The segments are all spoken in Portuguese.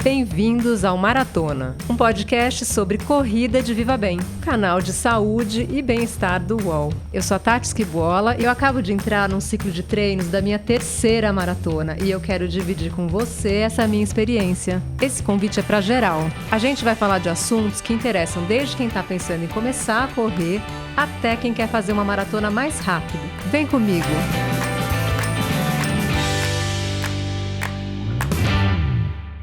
Bem-vindos ao Maratona, um podcast sobre corrida de Viva Bem, canal de saúde e bem-estar do UOL. Eu sou a Tati Esquibola e eu acabo de entrar num ciclo de treinos da minha terceira maratona e eu quero dividir com você essa minha experiência. Esse convite é para geral. A gente vai falar de assuntos que interessam desde quem está pensando em começar a correr até quem quer fazer uma maratona mais rápido. Vem comigo!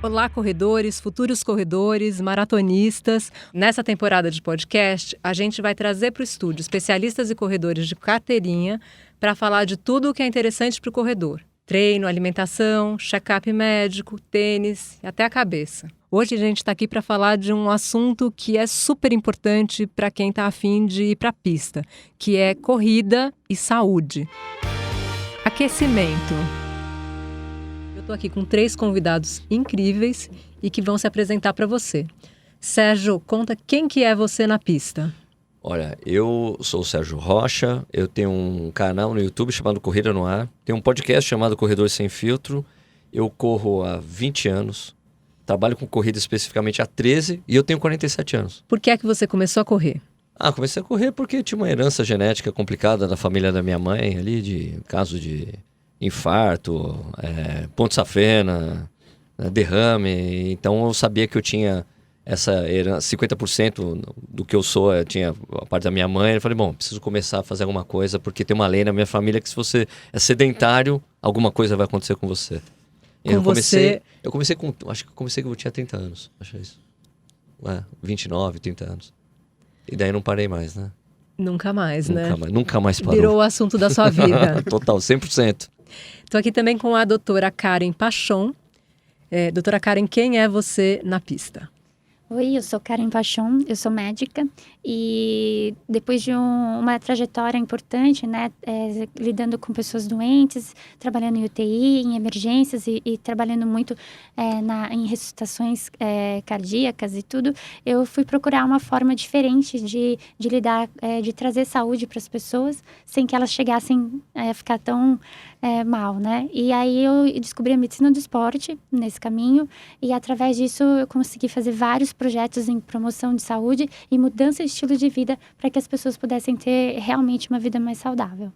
Olá, corredores, futuros corredores, maratonistas. Nessa temporada de podcast, a gente vai trazer para o estúdio especialistas e corredores de carteirinha para falar de tudo o que é interessante para o corredor. Treino, alimentação, check-up médico, tênis e até a cabeça. Hoje a gente está aqui para falar de um assunto que é super importante para quem está a fim de ir para a pista, que é corrida e saúde. Aquecimento. Estou aqui com 3 convidados incríveis e que vão se apresentar para você. Sérgio, conta quem que é você na pista. Olha, eu sou o Sérgio Rocha, eu tenho um canal no YouTube chamado Corrida no Ar, tenho um podcast chamado Corredor Sem Filtro, eu corro há 20 anos, trabalho com corrida especificamente há 13 e eu tenho 47 anos. Por que é que você começou a correr? Comecei a correr porque tinha uma herança genética complicada da família da minha mãe, ali de caso de infarto, ponto safena, derrame. Então eu sabia que eu tinha essa herança, 50% do que eu sou, tinha a parte da minha mãe. Eu falei, bom, preciso começar a fazer alguma coisa, porque tem uma lei na minha família que se você é sedentário, alguma coisa vai acontecer com você. Eu comecei com, acho que eu comecei quando eu tinha 30 anos, acho isso. 29, 30 anos. E daí não parei mais, né? Nunca mais, Nunca mais parou. Virou o assunto da sua vida. Total, 100%. Estou aqui também com a doutora Karen Pachon. Doutora Karen, quem é você na pista? Oi, eu sou Karen Pachon, eu sou médica e depois de uma trajetória importante, né, lidando com pessoas doentes, trabalhando em UTI, em emergências e trabalhando muito em ressuscitações cardíacas e tudo, eu fui procurar uma forma diferente de lidar, de trazer saúde para as pessoas sem que elas chegassem a ficar tão mal, né? E aí eu descobri a medicina do esporte nesse caminho e através disso eu consegui fazer vários projetos em promoção de saúde e mudança de estilo de vida para que as pessoas pudessem ter realmente uma vida mais saudável.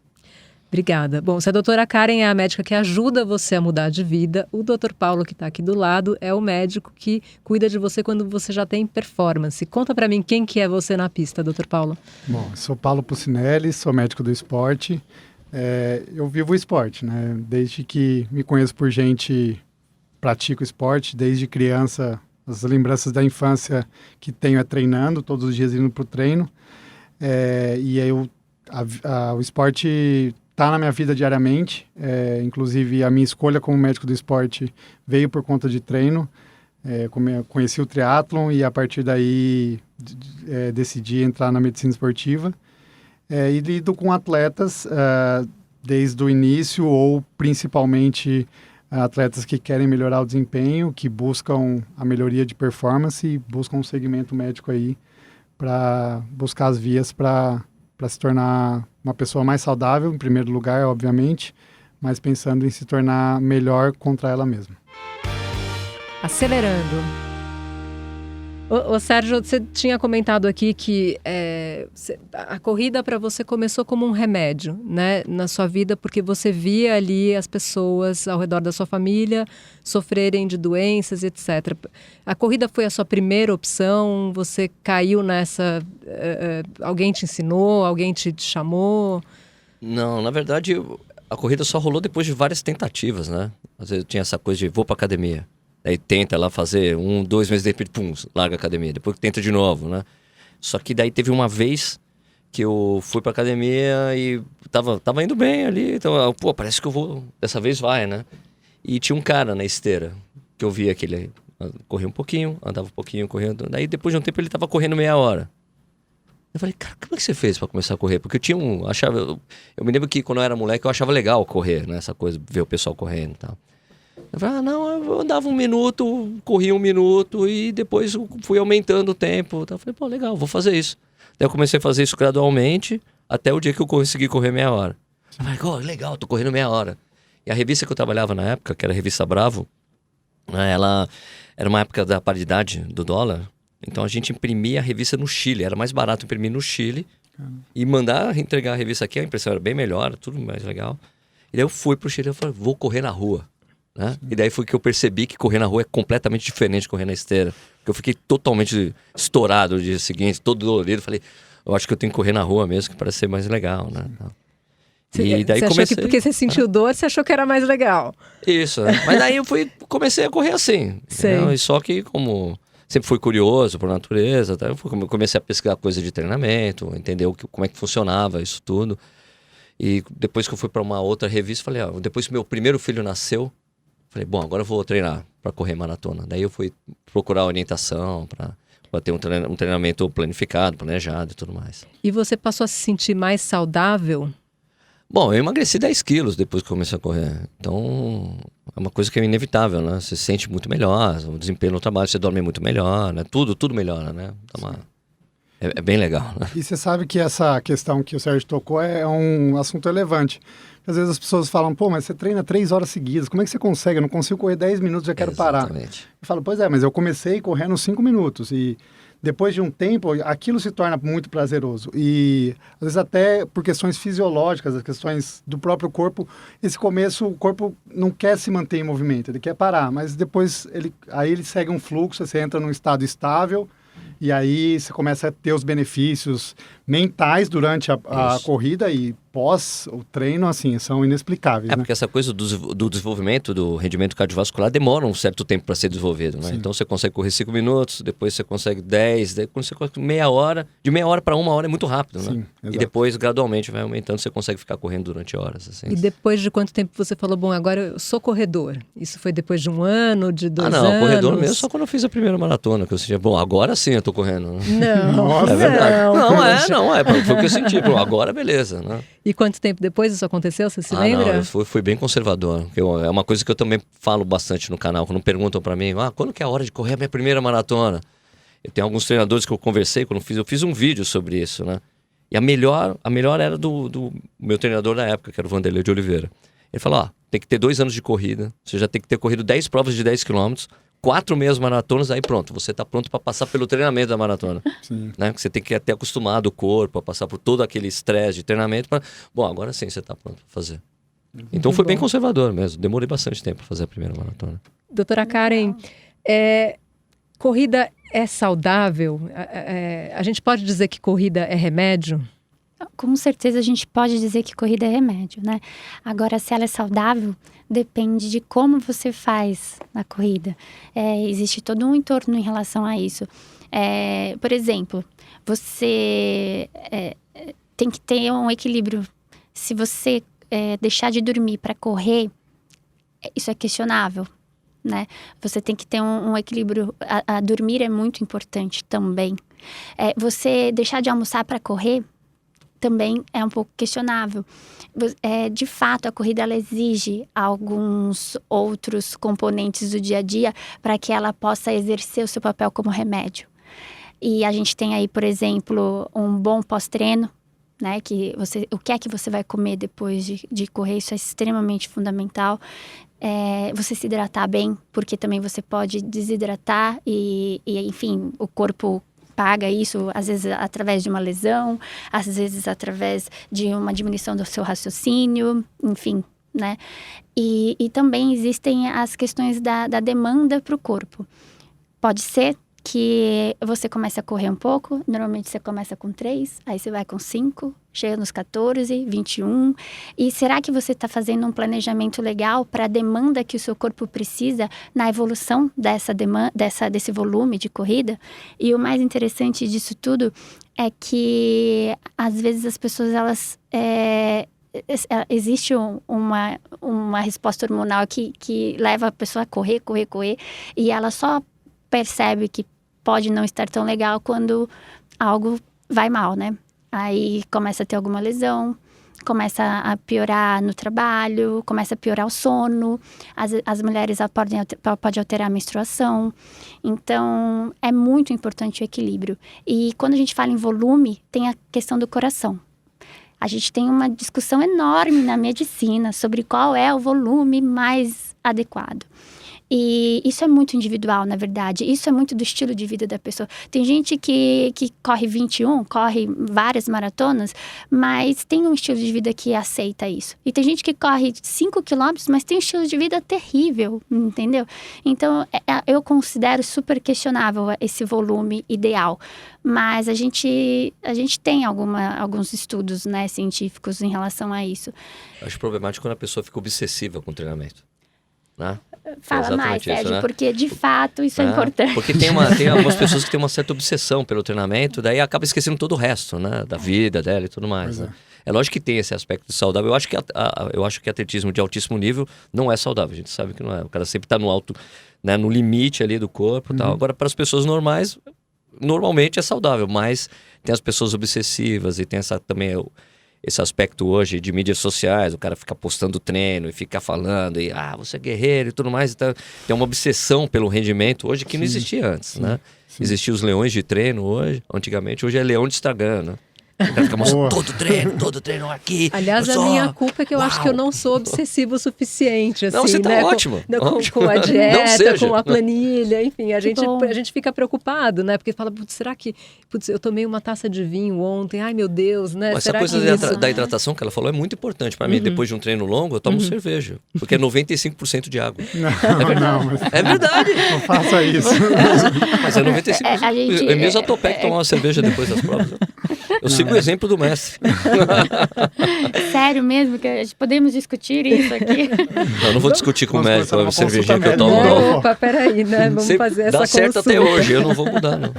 Obrigada. Bom, se a doutora Karen é a médica que ajuda você a mudar de vida, o doutor Paulo, que está aqui do lado, é o médico que cuida de você quando você já tem performance. Conta para mim quem que é você na pista, doutor Paulo. Bom, eu sou Paulo Pucinelli, sou médico do esporte. Eu vivo o esporte, né? Desde que me conheço por gente, pratico esporte, desde criança. As lembranças da infância que tenho é treinando, todos os dias indo para o treino. E aí o esporte está na minha vida diariamente. Inclusive, a minha escolha como médico do esporte veio por conta de treino. Conheci o triatlon e, a partir daí, decidi entrar na medicina esportiva. E lido com atletas desde o início ou, principalmente, atletas que querem melhorar o desempenho, que buscam a melhoria de performance e buscam um segmento médico aí para buscar as vias para se tornar uma pessoa mais saudável, em primeiro lugar, obviamente, mas pensando em se tornar melhor contra ela mesma. Acelerando. Ô Sérgio, você tinha comentado aqui que a corrida para você começou como um remédio, né, na sua vida, porque você via ali as pessoas ao redor da sua família sofrerem de doenças, etc. A corrida foi a sua primeira opção? Você caiu nessa... alguém te ensinou? Alguém te chamou? Não, na verdade, a corrida só rolou depois de várias tentativas, né? Às vezes tinha essa coisa de vou pra academia. Aí tenta lá fazer 2 meses, de repente, pum, larga a academia. Depois tenta de novo, né? Só que daí teve uma vez que eu fui pra academia e tava indo bem ali. Então, parece que eu vou... Dessa vez vai, né? E tinha um cara na esteira que eu via que ele corria um pouquinho, andava um pouquinho, correndo. Daí, depois de um tempo, ele tava correndo meia hora. Eu falei, cara, como é que você fez pra começar a correr? Porque eu tinha eu me lembro que quando eu era moleque, eu achava legal correr, né? Essa coisa, ver o pessoal correndo e tal. Eu falei, eu andava 1 minuto, corria 1 minuto e depois fui aumentando o tempo. Então eu falei, legal, vou fazer isso. Daí eu comecei a fazer isso gradualmente até o dia que eu consegui correr meia hora. Eu falei, legal, tô correndo meia hora. E a revista que eu trabalhava na época, que era a revista Bravo, né? Ela era uma época da paridade do dólar, então a gente imprimia a revista no Chile. Era mais barato imprimir no Chile e mandar entregar a revista aqui. A impressão era bem melhor, tudo mais legal. E daí eu fui pro Chile e falei, vou correr na rua. Né? E daí foi que eu percebi que correr na rua é completamente diferente de correr na esteira. Porque eu fiquei totalmente estourado no dia seguinte, todo dolorido. Falei, eu acho que eu tenho que correr na rua mesmo, que parece ser mais legal, né? E daí você comecei... achou que porque você sentiu dor, você achou que era mais legal. Isso, né? Mas daí eu comecei a correr assim. E só que como sempre fui curioso por natureza, tá? Eu comecei a pesquisar coisa de treinamento, entender como é que funcionava isso tudo. E depois que eu fui para uma outra revista, falei, depois que meu primeiro filho nasceu, falei, bom, agora eu vou treinar para correr maratona. Daí eu fui procurar orientação para ter um treinamento planificado, planejado e tudo mais. E você passou a se sentir mais saudável? Bom, eu emagreci 10 quilos depois que comecei a correr. Então, é uma coisa que é inevitável, né? Você se sente muito melhor, o desempenho no trabalho, você dorme muito melhor, né? Tudo melhora, né? É bem legal, né? E você sabe que essa questão que o Sérgio tocou é um assunto relevante. Às vezes as pessoas falam, pô, mas você treina 3 horas seguidas, como é que você consegue? Eu não consigo correr 10 minutos, já quero parar. Eu falo, pois é, mas eu comecei correndo 5 minutos e depois de um tempo, aquilo se torna muito prazeroso. E às vezes até por questões fisiológicas, as questões do próprio corpo, esse começo, o corpo não quer se manter em movimento, ele quer parar, mas depois ele segue um fluxo, você entra num estado estável, e aí você começa a ter os benefícios mentais durante a corrida e pós o treino, assim, são inexplicáveis. Porque essa coisa do desenvolvimento do rendimento cardiovascular demora um certo tempo para ser desenvolvido, né? Então você consegue correr 5 minutos, depois você consegue 10, daí quando você consegue meia hora, de meia hora para 1 hora é muito rápido, né? Sim, e depois gradualmente vai aumentando, você consegue ficar correndo durante horas. Assim. E depois de quanto tempo você falou, bom, agora eu sou corredor? Isso foi depois de 1 ano, de 2 anos? Não, corredor mesmo só quando eu fiz a primeira maratona, que eu sentia, bom, agora sim eu tô correndo. Não, nossa, é verdade. Não, foi o que eu senti, pô, agora beleza, né? E quanto tempo depois isso aconteceu, você se lembra? Não, eu fui bem conservador. É uma coisa que eu também falo bastante no canal, quando perguntam pra mim, quando que é a hora de correr a minha primeira maratona? Eu tenho alguns treinadores que eu conversei, eu fiz um vídeo sobre isso, né? E a melhor era do meu treinador da época, que era o Vanderlei de Oliveira. Ele falou, tem que ter 2 anos de corrida, você já tem que ter corrido 10 provas de 10 quilômetros, 4 meias maratonas, aí pronto, você tá pronto para passar pelo treinamento da maratona. Sim. Né? Você tem que ter acostumado o corpo a passar por todo aquele estresse de treinamento. Bom, agora sim você tá pronto para fazer. Então foi bem conservador mesmo, demorei bastante tempo para fazer a primeira maratona. Doutora Karen, corrida é saudável? A gente pode dizer que corrida é remédio? Com certeza a gente pode dizer que corrida é remédio, né? Agora, se ela é saudável, depende de como você faz na corrida. Existe todo um entorno em relação a isso. Por exemplo, você tem que ter um equilíbrio. Se você deixar de dormir para correr, isso é questionável, né? Você tem que ter um equilíbrio. A dormir é muito importante também. Você deixar de almoçar para correr também é um pouco questionável. De fato, a corrida ela exige alguns outros componentes do dia a dia para que ela possa exercer o seu papel como remédio. E a gente tem aí, por exemplo, um bom pós-treino, né? O que é que você vai comer depois de correr, isso é extremamente fundamental. Você se hidratar bem, porque também você pode desidratar e enfim, o corpo paga isso, às vezes através de uma lesão, às vezes através de uma diminuição do seu raciocínio, enfim, né? E também existem as questões da demanda para o corpo. Pode ser que você comece a correr um pouco, normalmente você começa com 3, aí você vai com 5, chega nos 14, 21. E será que você está fazendo um planejamento legal para a demanda que o seu corpo precisa na evolução desse volume de corrida? E o mais interessante disso tudo é que, às vezes, as pessoas, existe uma resposta hormonal que leva a pessoa a correr, e ela só percebe que pode não estar tão legal quando algo vai mal, né? Aí começa a ter alguma lesão, começa a piorar no trabalho, começa a piorar o sono, as mulheres podem alterar a menstruação. Então, é muito importante o equilíbrio. E quando a gente fala em volume, tem a questão do coração. A gente tem uma discussão enorme na medicina sobre qual é o volume mais adequado. E isso é muito individual, na verdade. Isso é muito do estilo de vida da pessoa. Tem gente que corre 21, corre várias maratonas, mas tem um estilo de vida que aceita isso. E tem gente que corre 5 quilômetros, mas tem um estilo de vida terrível, entendeu? Então, eu considero super questionável esse volume ideal. Mas a gente tem alguns estudos, né, científicos em relação a isso. Acho problemático quando a pessoa fica obsessiva com o treinamento, né? Fala mais, isso, Sérgio, né? porque de fato isso é importante. Porque tem algumas pessoas que têm uma certa obsessão pelo treinamento, daí acaba esquecendo todo o resto, né? Da vida dela e tudo mais, né? É lógico que tem esse aspecto saudável. Eu acho que atletismo de altíssimo nível não é saudável. A gente sabe que não é. O cara sempre está no alto, né? No limite ali do corpo e tal. Agora, para as pessoas normais, normalmente é saudável, mas tem as pessoas obsessivas e tem esse aspecto hoje de mídias sociais, o cara fica postando treino e fica falando, e você é guerreiro e tudo mais. Então, tem uma obsessão pelo rendimento hoje que não existia antes, né? Existiam os leões de treino antigamente, hoje é leão de Instagram, né? O cara fica mostrando todo treino aqui. Aliás, a minha culpa é que eu acho que eu não sou obsessivo o suficiente, assim, não, você tá né? ótimo. Com a dieta, com a planilha, enfim, a gente fica preocupado, né? Porque fala, será que eu tomei uma taça de vinho ontem? Ai, meu Deus, né? Mas será essa coisa da hidratação que ela falou é muito importante para mim. Depois de um treino longo, eu tomo cerveja, porque é 95% de água. É verdade. Não faça isso. Mas é 95%. É mesmo a Topec tomar uma cerveja depois das provas. Eu sigo o exemplo do mestre. Sério mesmo? Que podemos discutir isso aqui? Eu não vou discutir com o médico a cervejinha que eu tomo, não. não. Opa, peraí, né? Vamos fazer essa consulta. Dá certo até hoje, eu não vou mudar, não.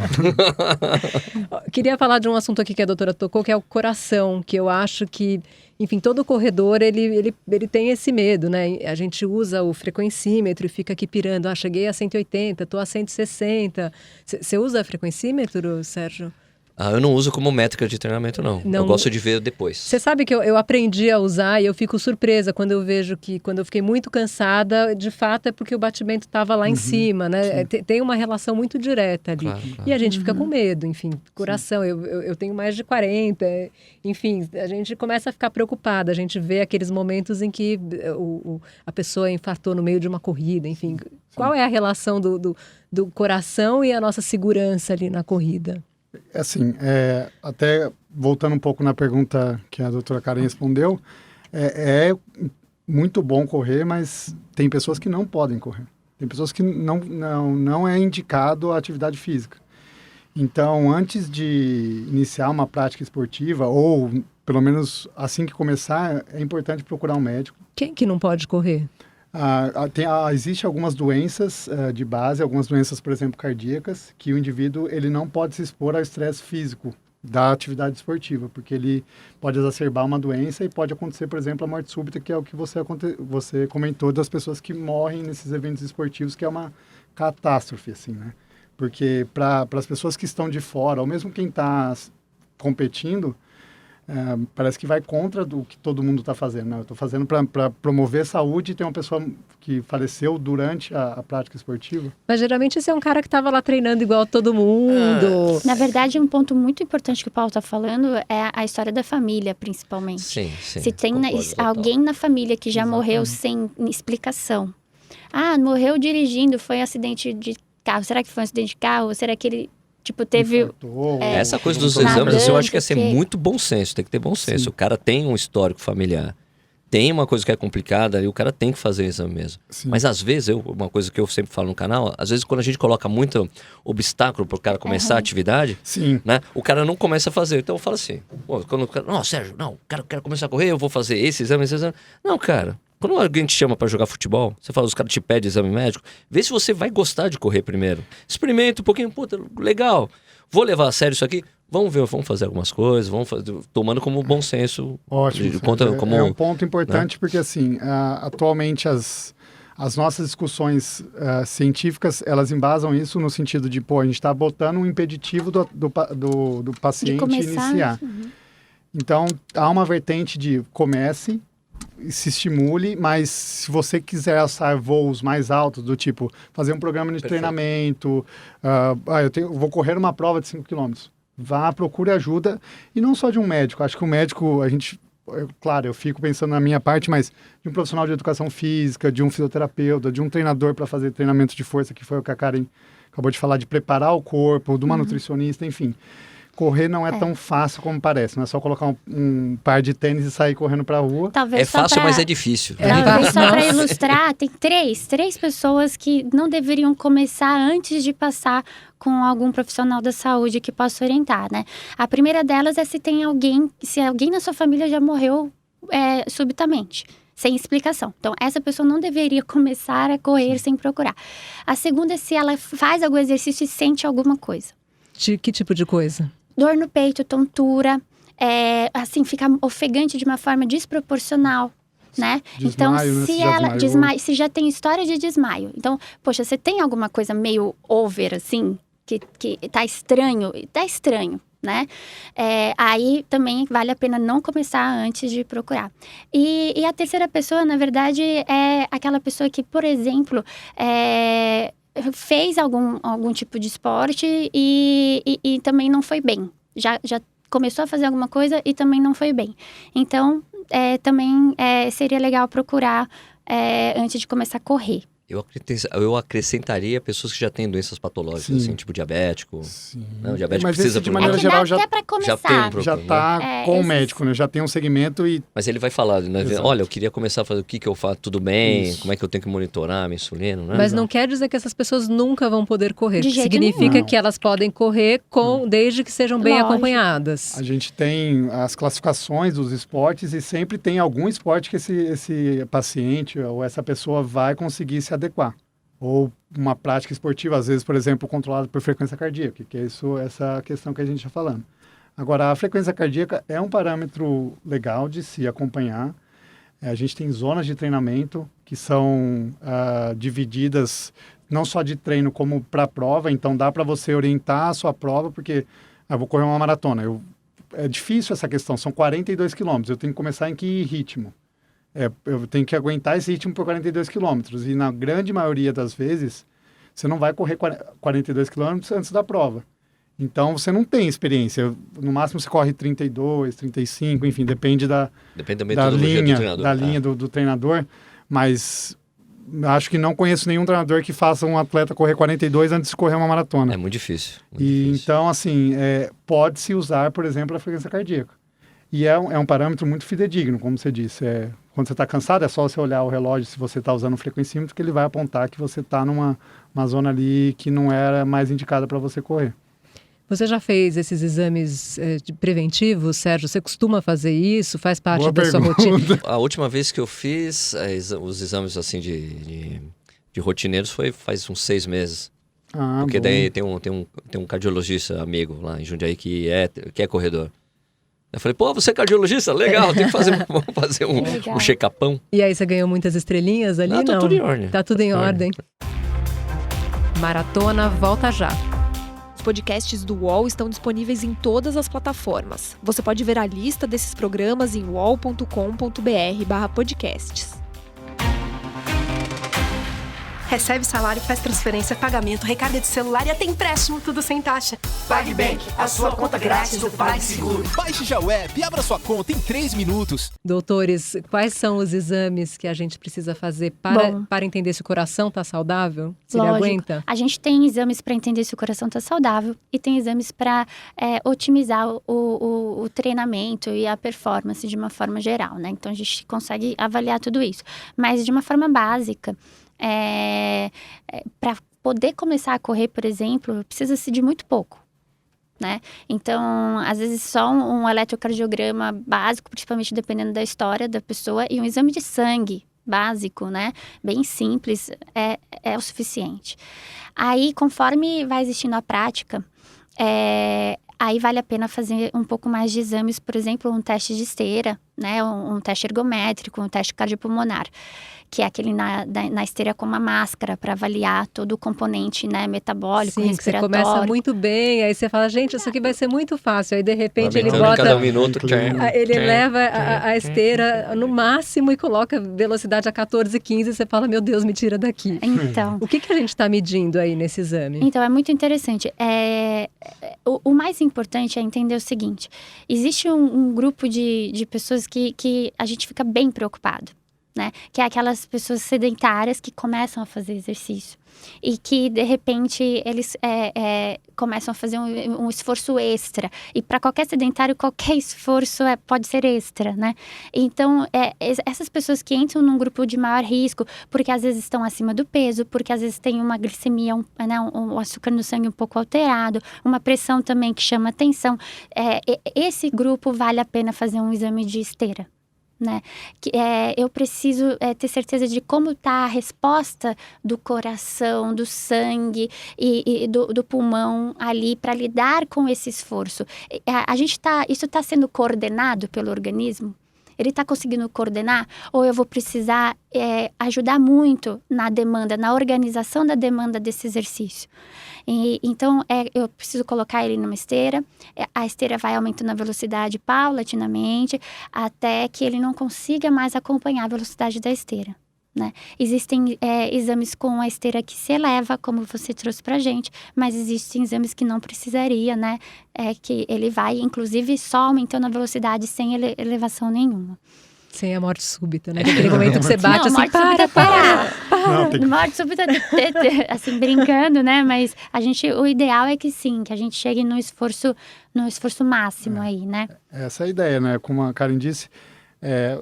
Queria falar de um assunto aqui que a doutora tocou, que é o coração, que eu acho que, enfim, todo corredor, ele tem esse medo, né? A gente usa o frequencímetro e fica aqui pirando. Cheguei a 180, tô a 160. Você usa frequencímetro, Sérgio? Eu não uso como métrica de treinamento, não. Eu gosto de ver depois. Você sabe que eu aprendi a usar e eu fico surpresa quando eu vejo que, quando eu fiquei muito cansada, de fato é porque o batimento estava lá em cima, né? Tem uma relação muito direta ali. Claro. E a gente fica com medo, enfim, coração. Eu tenho mais de 40, enfim, a gente começa a ficar preocupada. A gente vê aqueles momentos em que a pessoa infartou no meio de uma corrida, enfim. Qual é a relação do coração e a nossa segurança ali na corrida? Assim, até voltando um pouco na pergunta que a doutora Karen respondeu, é muito bom correr, mas tem pessoas que não podem correr. Tem pessoas que não é indicado a atividade física. Então, antes de iniciar uma prática esportiva, ou pelo menos assim que começar, é importante procurar um médico. Quem que não pode correr? Existem algumas doenças de base, algumas doenças, por exemplo, cardíacas, que o indivíduo ele não pode se expor ao estresse físico da atividade esportiva, porque ele pode exacerbar uma doença e pode acontecer, por exemplo, a morte súbita, que é o que você comentou das pessoas que morrem nesses eventos esportivos, que é uma catástrofe, assim, né? Porque para as pessoas que estão de fora, ou mesmo quem está competindo, parece que vai contra do que todo mundo está fazendo, né? Eu estou fazendo para promover saúde e tem uma pessoa que faleceu durante a prática esportiva. Mas geralmente esse é um cara que estava lá treinando igual a todo mundo. Na verdade, um ponto muito importante que o Paulo está falando é a história da família, principalmente. Sim. Se tem alguém na família que já morreu sem explicação. Morreu dirigindo, foi um acidente de carro. Será que foi um acidente de carro? Será que ele... teve... Essa coisa dos exames, eu acho que é muito bom senso, tem que ter bom senso. Sim. O cara tem um histórico familiar, tem uma coisa que é complicada, e o cara tem que fazer o exame mesmo. Sim. Mas às vezes, uma coisa que eu sempre falo no canal, às vezes quando a gente coloca muito obstáculo pro cara começar a atividade, Sim. né, o cara não começa a fazer. Então eu falo assim, quando o cara, não, Sérgio, não, quero começar a correr, eu vou fazer esse exame. Não, cara. Quando alguém te chama para jogar futebol, você fala, os caras te pedem exame médico, vê se você vai gostar de correr primeiro. Experimenta um pouquinho, puta, legal. Vou levar a sério isso aqui? Vamos fazer algumas coisas, tomando como bom senso. Ótimo. É um ponto importante, né? Porque assim, atualmente as nossas discussões científicas, elas embasam isso no sentido de, a gente está botando um impeditivo do paciente iniciar. Uhum. Então, há uma vertente de comece, se estimule, mas se você quiser alçar voos mais altos, do tipo fazer um programa de treinamento, eu vou correr uma prova de 5 km, vá, procure ajuda, e não só de um médico. Acho que o médico, a gente claro, eu fico pensando na minha parte, mas de um profissional de educação física, de um fisioterapeuta, de um treinador para fazer treinamento de força, que foi o que a Karen acabou de falar, de preparar o corpo, de uma nutricionista, enfim. Correr não é tão fácil como parece, não é só colocar um par de tênis e sair correndo para a rua. Talvez É fácil, mas é difícil. Talvez só para ilustrar, tem três pessoas que não deveriam começar antes de passar com algum profissional da saúde que possa orientar, né? A primeira delas é se alguém na sua família já morreu subitamente, sem explicação. Então, essa pessoa não deveria começar a correr sem procurar. A segunda é se ela faz algum exercício e sente alguma coisa. Que tipo de coisa? Dor no peito, tontura, assim, fica ofegante de uma forma desproporcional, né? Desmaio, Então, se já tem história de desmaio. Então, poxa, você tem alguma coisa meio over, assim, que tá estranho, né? Aí também vale a pena não começar antes de procurar. E a terceira pessoa, na verdade, é aquela pessoa que, por exemplo, fez algum tipo de esporte e também não foi bem. Já começou a fazer alguma coisa e também não foi bem. Então, também seria legal procurar antes de começar a correr. Eu acrescentaria pessoas que já têm doenças patológicas, assim, tipo diabético. Sim. Não, o diabético Mas precisa... esse, de maneira geral, já para começar. já tem um problema. já está com o médico, né? Já tem um segmento e... Mas ele vai falar, né? Exato. Olha, eu queria começar a fazer o que eu faço, tudo bem, Isso. como é que eu tenho que monitorar a minha insulina, né? Mas não quer dizer que essas pessoas nunca vão poder correr. De jeito Significa nenhum. que elas podem correr desde que sejam bem Lógico. acompanhadas. A gente tem as classificações dos esportes e sempre tem algum esporte que esse paciente ou essa pessoa vai conseguir se adequar. Ou uma prática esportiva, às vezes, por exemplo, controlada por frequência cardíaca, que é essa questão que a gente está falando. Agora, a frequência cardíaca é um parâmetro legal de se acompanhar. A gente tem zonas de treinamento que são divididas não só de treino como para a prova, então dá para você orientar a sua prova, porque eu vou correr uma maratona. É difícil essa questão, são 42 quilômetros, eu tenho que começar em que ritmo? Eu tenho que aguentar esse ritmo por 42 quilômetros. E na grande maioria das vezes, você não vai correr 42 quilômetros antes da prova. Então, você não tem experiência. No máximo, você corre 32, 35, enfim, depende da metodologia do treinador. Da linha do treinador. Mas acho que não conheço nenhum treinador que faça um atleta correr 42 antes de correr uma maratona. É muito difícil. Então, assim, pode-se usar, por exemplo, a frequência cardíaca. E é um parâmetro muito fidedigno, como você disse. Quando você está cansado, é só você olhar o relógio, se você está usando o frequencímetro, que ele vai apontar que você está numa zona ali que não era mais indicada para você correr. Você já fez esses exames preventivos, Sérgio? Você costuma fazer isso? Faz parte Boa da sua pergunta. rotina? A última vez que eu fiz os exames assim de rotineiros foi faz uns 6 meses. Porque bom. daí tem um cardiologista amigo lá em Jundiaí que é corredor. Eu falei, você é cardiologista? Legal, tem que vamos fazer um check-upão. E aí você ganhou muitas estrelinhas ali? Não, tá tudo em ordem. Tá tudo em ordem. Maratona volta já. Os podcasts do UOL estão disponíveis em todas as plataformas. Você pode ver a lista desses programas em uol.com.br/podcasts. Recebe salário, faz transferência, pagamento, recarga de celular e até empréstimo, tudo sem taxa. PagBank, a sua conta grátis do PagSeguro. Baixe já o app e abra sua conta em 3 minutos. Doutores, quais são os exames que a gente precisa fazer para entender se o coração está saudável? Se ele aguenta? A gente tem exames para entender se o coração está saudável e tem exames para otimizar o treinamento e a performance de uma forma geral, né? Então, a gente consegue avaliar tudo isso. Mas de uma forma básica, para poder começar a correr, por exemplo, precisa-se de muito pouco, né? Então, às vezes só um eletrocardiograma básico, principalmente dependendo da história da pessoa, e um exame de sangue básico, né? Bem simples, é o suficiente. Aí, conforme vai existindo a prática, aí vale a pena fazer um pouco mais de exames, por exemplo, um teste de esteira, né? Um teste ergométrico, um teste cardiopulmonar. que é aquele na esteira com uma máscara para avaliar todo o componente, né, metabólico, Sim, que você respiratório. começa muito bem, aí você fala, gente, isso aqui vai ser muito fácil. Aí, de repente, ele Aumentando bota... cada minuto. Ele leva a esteira no máximo e coloca velocidade a 14, 15 e você fala, meu Deus, me tira daqui. Então, O que a gente está medindo aí nesse exame? então, é muito interessante. O mais importante é entender o seguinte: existe um grupo de pessoas que a gente fica bem preocupado, né? Que é aquelas pessoas sedentárias que começam a fazer exercício e que, de repente, eles começam a fazer um esforço extra. E para qualquer sedentário, qualquer esforço pode ser extra, né? Então, essas pessoas que entram num grupo de maior risco, porque às vezes estão acima do peso, porque às vezes tem uma glicemia, um açúcar no sangue um pouco alterado, uma pressão também que chama atenção, esse grupo vale a pena fazer um exame de esteira. Né? Eu preciso ter certeza de como está a resposta do coração, do sangue e do pulmão ali para lidar com esse esforço. Isso está sendo coordenado pelo organismo? Ele está conseguindo coordenar? Ou eu vou precisar ajudar muito na demanda, na organização da demanda desse exercício? Então, eu preciso colocar ele numa esteira. A esteira vai aumentando a velocidade paulatinamente até que ele não consiga mais acompanhar a velocidade da esteira, né? Existem exames com a esteira que se eleva, como você trouxe pra gente, mas existem exames que não precisaria, né? Que ele vai, inclusive, só aumentando a velocidade sem elevação nenhuma. Sem a morte súbita, né? Aquele momento que você bate não, assim, morte súbita Não, morte súbita, assim, brincando, né? Mas o ideal é que sim, que a gente chegue no esforço máximo aí, né? Essa é a ideia, né? Como a Karen disse,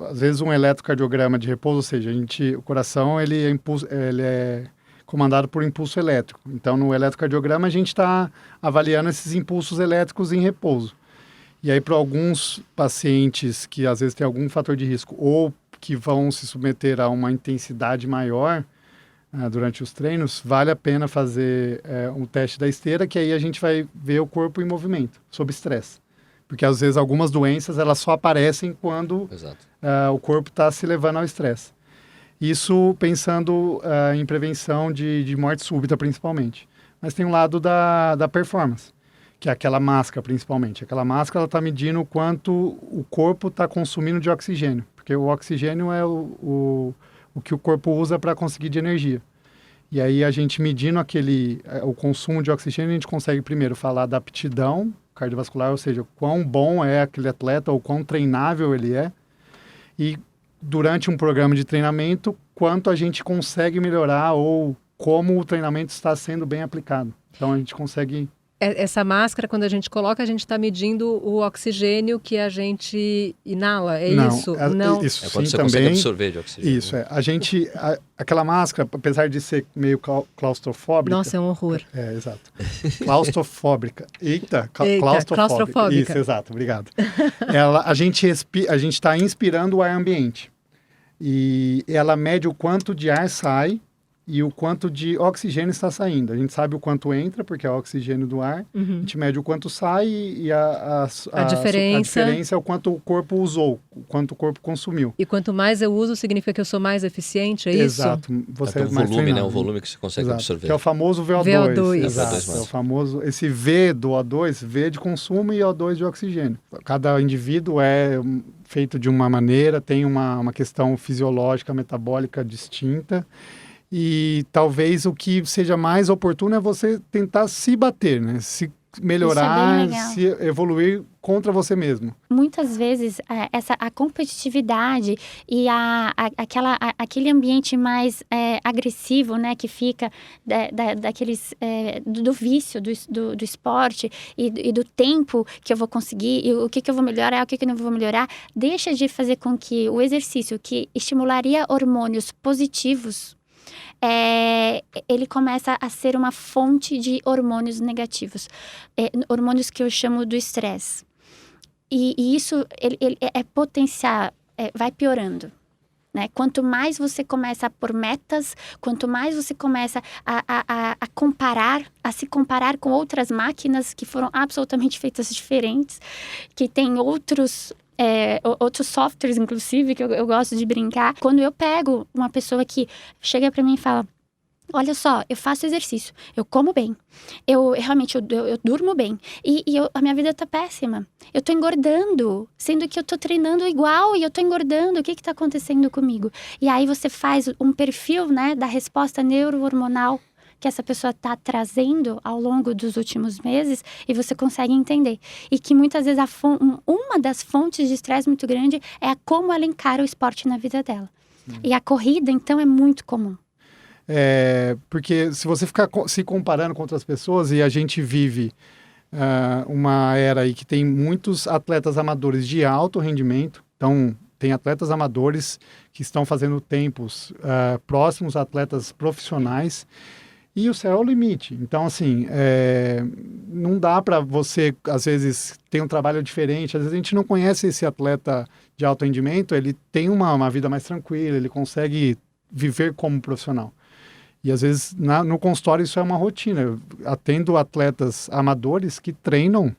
às vezes um eletrocardiograma de repouso, ou seja, o coração ele é comandado por impulso elétrico. Então, no eletrocardiograma, a gente está avaliando esses impulsos elétricos em repouso. E aí, para alguns pacientes que às vezes têm algum fator de risco ou que vão se submeter a uma intensidade maior durante os treinos, vale a pena fazer um teste da esteira, que aí a gente vai ver o corpo em movimento, sob estresse. Porque às vezes algumas doenças elas só aparecem quando o corpo está se levando ao estresse. Isso pensando em prevenção de morte súbita, principalmente. Mas tem um lado da performance, que é aquela máscara, principalmente. Aquela máscara está medindo o quanto o corpo está consumindo de oxigênio, porque o oxigênio é o que o corpo usa para conseguir de energia. E aí a gente medindo o consumo de oxigênio, a gente consegue primeiro falar da aptidão cardiovascular, ou seja, quão bom é aquele atleta ou quão treinável ele é. E durante um programa de treinamento, quanto a gente consegue melhorar ou como o treinamento está sendo bem aplicado. Então a gente consegue... Essa máscara, quando a gente coloca, a gente está medindo o oxigênio que a gente inala, isso? Não, isso quando sim, você também consegue absorver de oxigênio. Isso, aquela máscara, apesar de ser meio claustrofóbica... Nossa, é um horror. Exato. Claustrofóbica. Eita, claustrofóbica. Isso, exato, obrigado. A gente está inspirando o ar ambiente. E ela mede o quanto de ar sai e o quanto de oxigênio está saindo. A gente sabe o quanto entra, porque é o oxigênio do ar. A gente mede o quanto sai e a diferença é o quanto o corpo usou, o quanto o corpo consumiu. E quanto mais eu uso, significa que eu sou mais eficiente, é isso? Exato. Você o volume, né? O volume que você consegue absorver. Que é o famoso VO2. VO2. Exato. É o famoso... Esse V do O2, V de consumo e O2 de oxigênio. Cada indivíduo é feito de uma maneira, tem uma questão fisiológica, metabólica distinta. E talvez o que seja mais oportuno é você tentar se bater, né? Se melhorar, se evoluir contra você mesmo. Muitas vezes a competitividade e aquele ambiente mais agressivo, né, que fica do vício do esporte e do tempo que eu vou conseguir e o que eu vou melhorar, o que eu não vou melhorar, deixa de fazer com que o exercício que estimularia hormônios positivos ele começa a ser uma fonte de hormônios negativos, hormônios que eu chamo do estresse. E isso ele é potencial, vai piorando. Né? Quanto mais você começa a pôr metas, quanto mais você começa a se comparar com outras máquinas que foram absolutamente feitas diferentes, que têm outros outros softwares, inclusive, que eu gosto de brincar. Quando eu pego uma pessoa que chega para mim e fala: olha só, eu faço exercício, eu como bem, eu realmente eu durmo bem e a minha vida tá péssima. Eu tô engordando, sendo que eu tô treinando igual e eu tô engordando. O que tá acontecendo comigo? E aí você faz um perfil, né, da resposta neurohormonal que essa pessoa está trazendo ao longo dos últimos meses e você consegue entender. E que muitas vezes uma das fontes de estresse muito grande é como ela encara o esporte na vida dela. E a corrida, então, é muito comum. Porque se você ficar se comparando com outras pessoas, e a gente vive uma era aí que tem muitos atletas amadores de alto rendimento, então tem atletas amadores que estão fazendo tempos próximos a atletas profissionais, e o céu é o limite. Então, assim, não dá para você, às vezes, ter um trabalho diferente. Às vezes a gente não conhece esse atleta de alto rendimento, ele tem uma vida mais tranquila, ele consegue viver como profissional. E, às vezes, no consultório isso é uma rotina. Eu atendo atletas amadores que treinam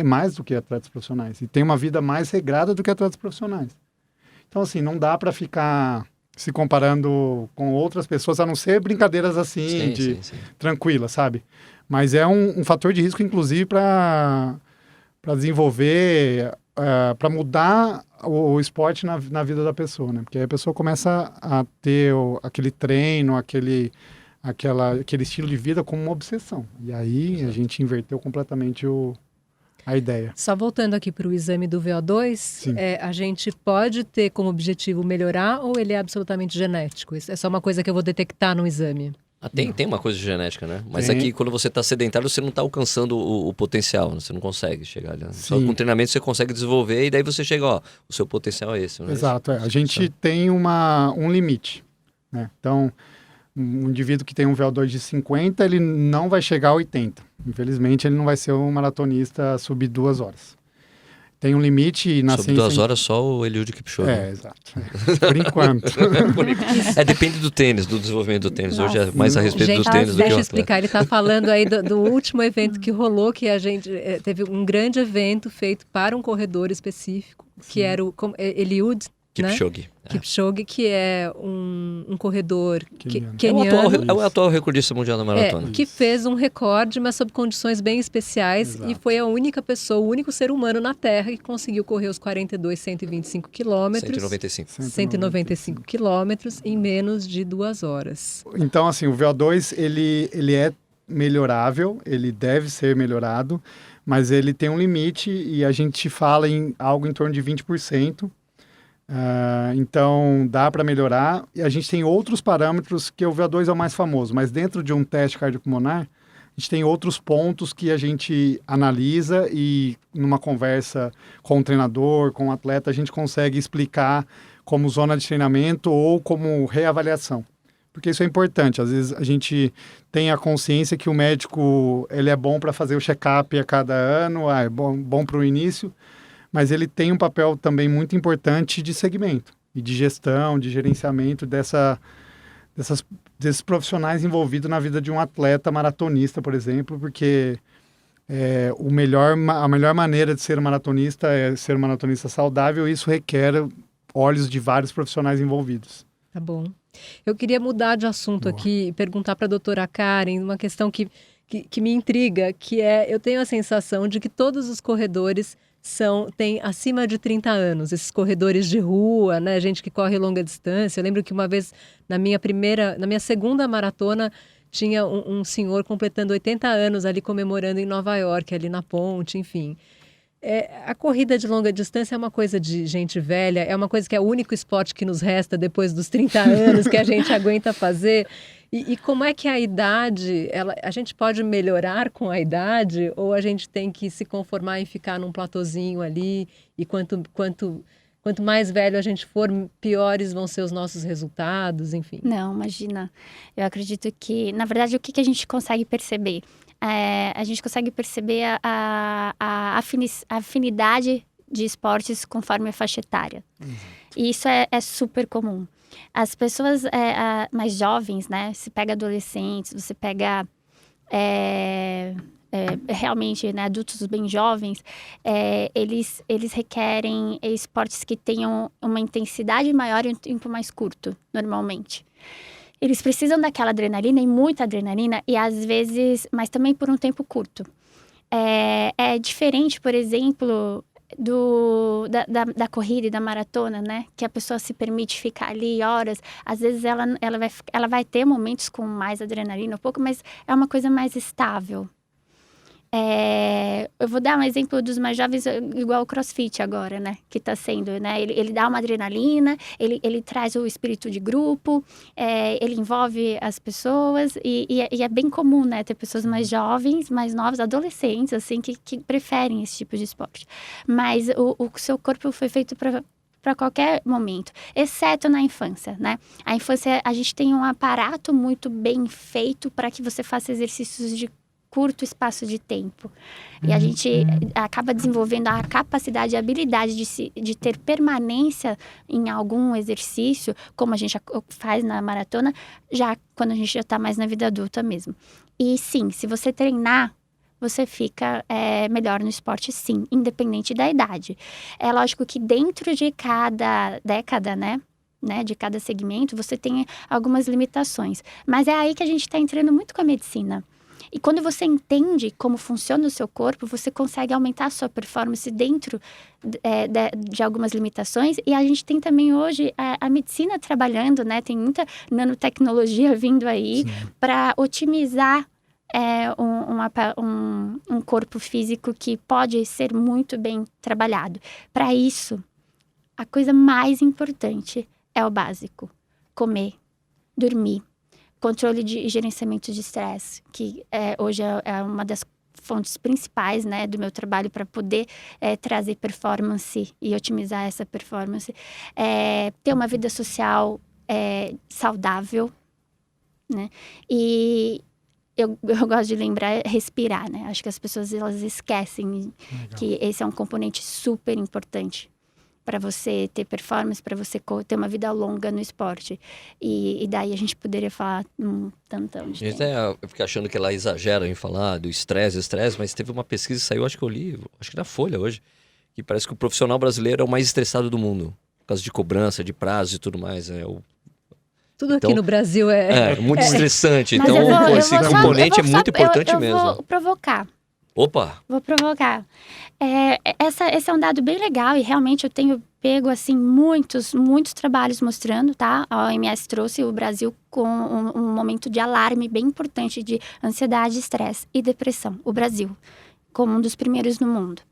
mais do que atletas profissionais. E tem uma vida mais regrada do que atletas profissionais. Então, assim, não dá para ficar se comparando com outras pessoas, a não ser brincadeiras assim, sim. Tranquilas, sabe? Mas é um fator de risco, inclusive, para desenvolver, para mudar o esporte na vida da pessoa, né? Porque aí a pessoa começa a ter aquele treino, aquele estilo de vida como uma obsessão. E aí a gente inverteu completamente a ideia. Só voltando aqui para o exame do VO2, a gente pode ter como objetivo melhorar ou ele é absolutamente genético? Isso é só uma coisa que eu vou detectar no exame? Tem uma coisa de genética, né? Mas aqui, quando você está sedentário, você não está alcançando o potencial, você não consegue chegar ali. Só com treinamento você consegue desenvolver e daí você chega, o seu potencial é esse. Né? Exato, a gente tem um limite, né? Então, um indivíduo que tem um VO2 de 50, ele não vai chegar a 80. Infelizmente, ele não vai ser um maratonista sub 2 horas. Tem um limite e na ciência... Sob 2 horas só o Eliud Kipchoge. Exato. Por enquanto. Depende do tênis, do desenvolvimento do tênis. Hoje é mais a respeito do tênis do que o Deixa eu explicar. Ele está falando aí do último evento que rolou, que a gente teve um grande evento feito para um corredor específico, que era o Eliud Kipchoge. Né? Kipchoge, que é um corredor queniano. É o atual recordista mundial da maratona. Que fez um recorde, mas sob condições bem especiais. Exato. E foi a única pessoa, o único ser humano na Terra que conseguiu correr os 195 quilômetros. 195 quilômetros em menos de 2 horas. Então, assim, o VO2, ele é melhorável, ele deve ser melhorado, mas ele tem um limite e a gente fala em algo em torno de 20%. Então dá para melhorar e a gente tem outros parâmetros que o VO2 é o mais famoso, mas dentro de um teste cardiopulmonar a gente tem outros pontos que a gente analisa e numa conversa com o treinador, com o atleta, a gente consegue explicar como zona de treinamento ou como reavaliação, porque isso é importante. Às vezes a gente tem a consciência que o médico ele é bom para fazer o check-up a cada ano, é bom para o início, mas ele tem um papel também muito importante de segmento e de gestão, de gerenciamento desses profissionais envolvidos na vida de um atleta maratonista, por exemplo, porque a melhor maneira de ser um maratonista é ser um maratonista saudável e isso requer olhos de vários profissionais envolvidos. Tá bom. Eu queria mudar de assunto aqui e perguntar para a doutora Karen uma questão que me intriga, que eu tenho a sensação de que todos os corredores têm acima de 30 anos, esses corredores de rua, né? Gente que corre longa distância. Eu lembro que uma vez, na minha segunda maratona, tinha um senhor completando 80 anos ali comemorando em Nova York, ali na ponte, enfim. A corrida de longa distância é uma coisa de gente velha, é uma coisa que é o único esporte que nos resta depois dos 30 anos que a gente aguenta fazer. E como é que a idade, a gente pode melhorar com a idade ou a gente tem que se conformar em ficar num platôzinho ali e quanto mais velho a gente for, piores vão ser os nossos resultados, enfim? Não, imagina. Eu acredito que, na verdade, o que a gente consegue perceber? A gente consegue perceber a afinidade de esportes conforme a faixa etária. E isso é super comum. As pessoas mais jovens, né? Você pega adolescentes, você pega realmente, né, adultos bem jovens, eles requerem esportes que tenham uma intensidade maior em um tempo mais curto, normalmente. Eles precisam daquela adrenalina e muita adrenalina, e às vezes, mas também por um tempo curto. É diferente, por exemplo, da corrida e da maratona, né? Que a pessoa se permite ficar ali horas. Às vezes ela vai ter momentos com mais adrenalina, um pouco, mas é uma coisa mais estável. Eu vou dar um exemplo dos mais jovens, igual o CrossFit agora, né? Que está sendo, né? Ele dá uma adrenalina, ele traz o espírito de grupo, ele envolve as pessoas e é bem comum, né? Ter pessoas mais jovens, mais novas, adolescentes, assim, que preferem esse tipo de esporte. Mas o seu corpo foi feito para qualquer momento, exceto na infância, né? A infância, a gente tem um aparato muito bem feito para que você faça exercícios de curto espaço de tempo. E a gente acaba desenvolvendo a capacidade e a habilidade de ter permanência em algum exercício, como a gente faz na maratona, já quando a gente já está mais na vida adulta mesmo. E sim, se você treinar, você fica melhor no esporte, sim, independente da idade. É lógico que dentro de cada década, né, de cada segmento, você tem algumas limitações. Mas é aí que a gente está entrando muito com a medicina. E quando você entende como funciona o seu corpo, você consegue aumentar a sua performance dentro de algumas limitações. E a gente tem também hoje a medicina trabalhando, né? Tem muita nanotecnologia vindo aí para otimizar um corpo físico que pode ser muito bem trabalhado. Para isso, a coisa mais importante é o básico: comer, dormir. Controle de gerenciamento de estresse, que hoje é uma das fontes principais, né, do meu trabalho para poder trazer performance e otimizar essa performance. Ter uma vida social saudável, né? E eu gosto de lembrar, respirar, né? Acho que as pessoas elas esquecem que esse é um componente super importante para você ter performance, para você ter uma vida longa no esporte. E daí a gente poderia falar um tantão de tempo. Eu fico achando que ela exagera em falar do estresse, mas teve uma pesquisa que saiu, acho que na Folha hoje, que parece que o profissional brasileiro é o mais estressado do mundo, por causa de cobrança, de prazo e tudo mais. Tudo aqui no Brasil é muito estressante. Mas então, esse componente é muito importante mesmo. Eu vou provocar. Opa! Vou provocar. Esse é um dado bem legal e realmente eu tenho pego, assim, muitos trabalhos mostrando, tá? A OMS trouxe o Brasil com um momento de alarme bem importante de ansiedade, estresse e depressão. O Brasil, como um dos primeiros no mundo.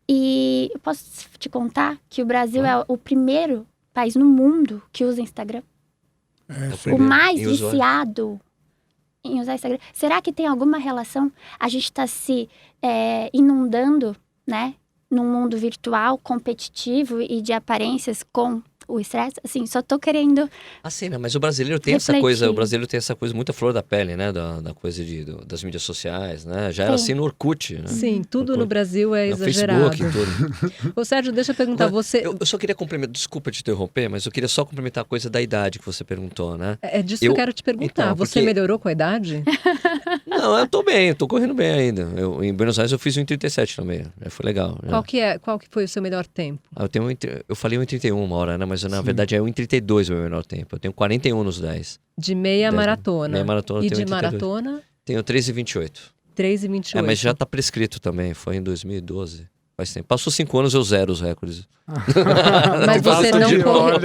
E eu posso te contar que o Brasil é o primeiro país no mundo que usa Instagram. O mais viciado em usar Instagram. Será que tem alguma relação? A gente está se inundando, né? Num mundo virtual, competitivo e de aparências com o estresse. Assim, só tô querendo... Assim, né? Mas o brasileiro tem essa coisa muito à flor da pele, né? Da coisa das mídias sociais, né? Já era assim no Orkut, né? Sim, tudo no Brasil é exagerado. Facebook, tudo. Ô Sérgio, deixa eu perguntar, você... Eu só queria complementar, desculpa te interromper, mas eu queria só complementar a coisa da idade que você perguntou, né? É disso que eu quero te perguntar. Então, você melhorou com a idade? Não, eu tô bem, tô correndo bem ainda. Em Buenos Aires eu fiz 1,37 também, foi legal. Qual que foi o seu melhor tempo? Eu falei 1,31 uma hora, né? Mas na verdade é 1,32 o meu menor tempo. Eu tenho 41 nos 10. De meia maratona? Meia maratona. E de maratona? Tenho 3,28. 3,28. Mas já tá prescrito também, foi em 2012. Faz tempo. Passou 5 anos, eu zero os recordes. Mas você não correu.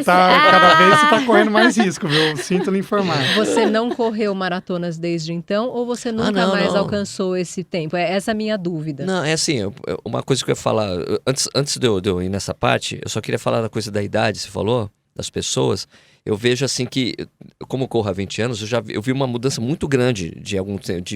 Cada vez você tá correndo mais risco, viu? Sinto lhe informar. Você não correu maratonas desde então ou você nunca mais alcançou esse tempo? Essa é a minha dúvida. Não, é assim, uma coisa que eu ia falar, antes de eu ir nessa parte, eu só queria falar da coisa da idade, você falou, das pessoas. Eu vejo assim que, como eu corro há 20 anos, eu vi uma mudança muito grande de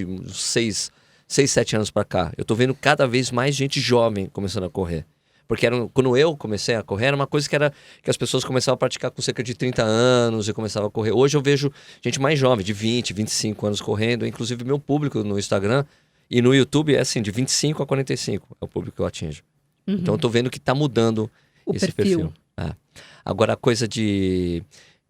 uns 6, 7 anos pra cá. Eu tô vendo cada vez mais gente jovem começando a correr. Porque quando eu comecei a correr, era uma coisa que as pessoas começavam a praticar com cerca de 30 anos e começavam a correr. Hoje eu vejo gente mais jovem, de 20, 25 anos correndo. Inclusive meu público no Instagram e no YouTube é assim, de 25 a 45 é o público que eu atinjo. Então eu tô vendo que tá mudando esse perfil. Agora a coisa de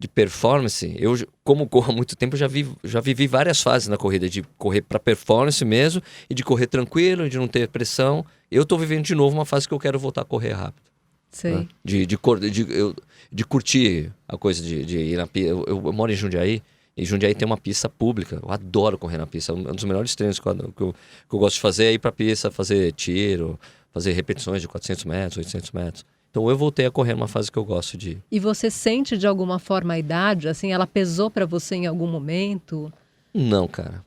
de performance, eu, como corro há muito tempo, já vivi várias fases na corrida, de correr para performance mesmo, e de correr tranquilo, de não ter pressão. Eu tô vivendo de novo uma fase que eu quero voltar a correr rápido. Sei. Né? De curtir a coisa de ir na pista. Eu moro em Jundiaí, e Jundiaí tem uma pista pública. Eu adoro correr na pista. Um dos melhores treinos que eu gosto de fazer é ir pra pista, fazer tiro, fazer repetições de 400 metros, 800 metros. Então eu voltei a correr numa fase que eu gosto de... E você sente de alguma forma a idade? Assim, ela pesou pra você em algum momento? Não, cara.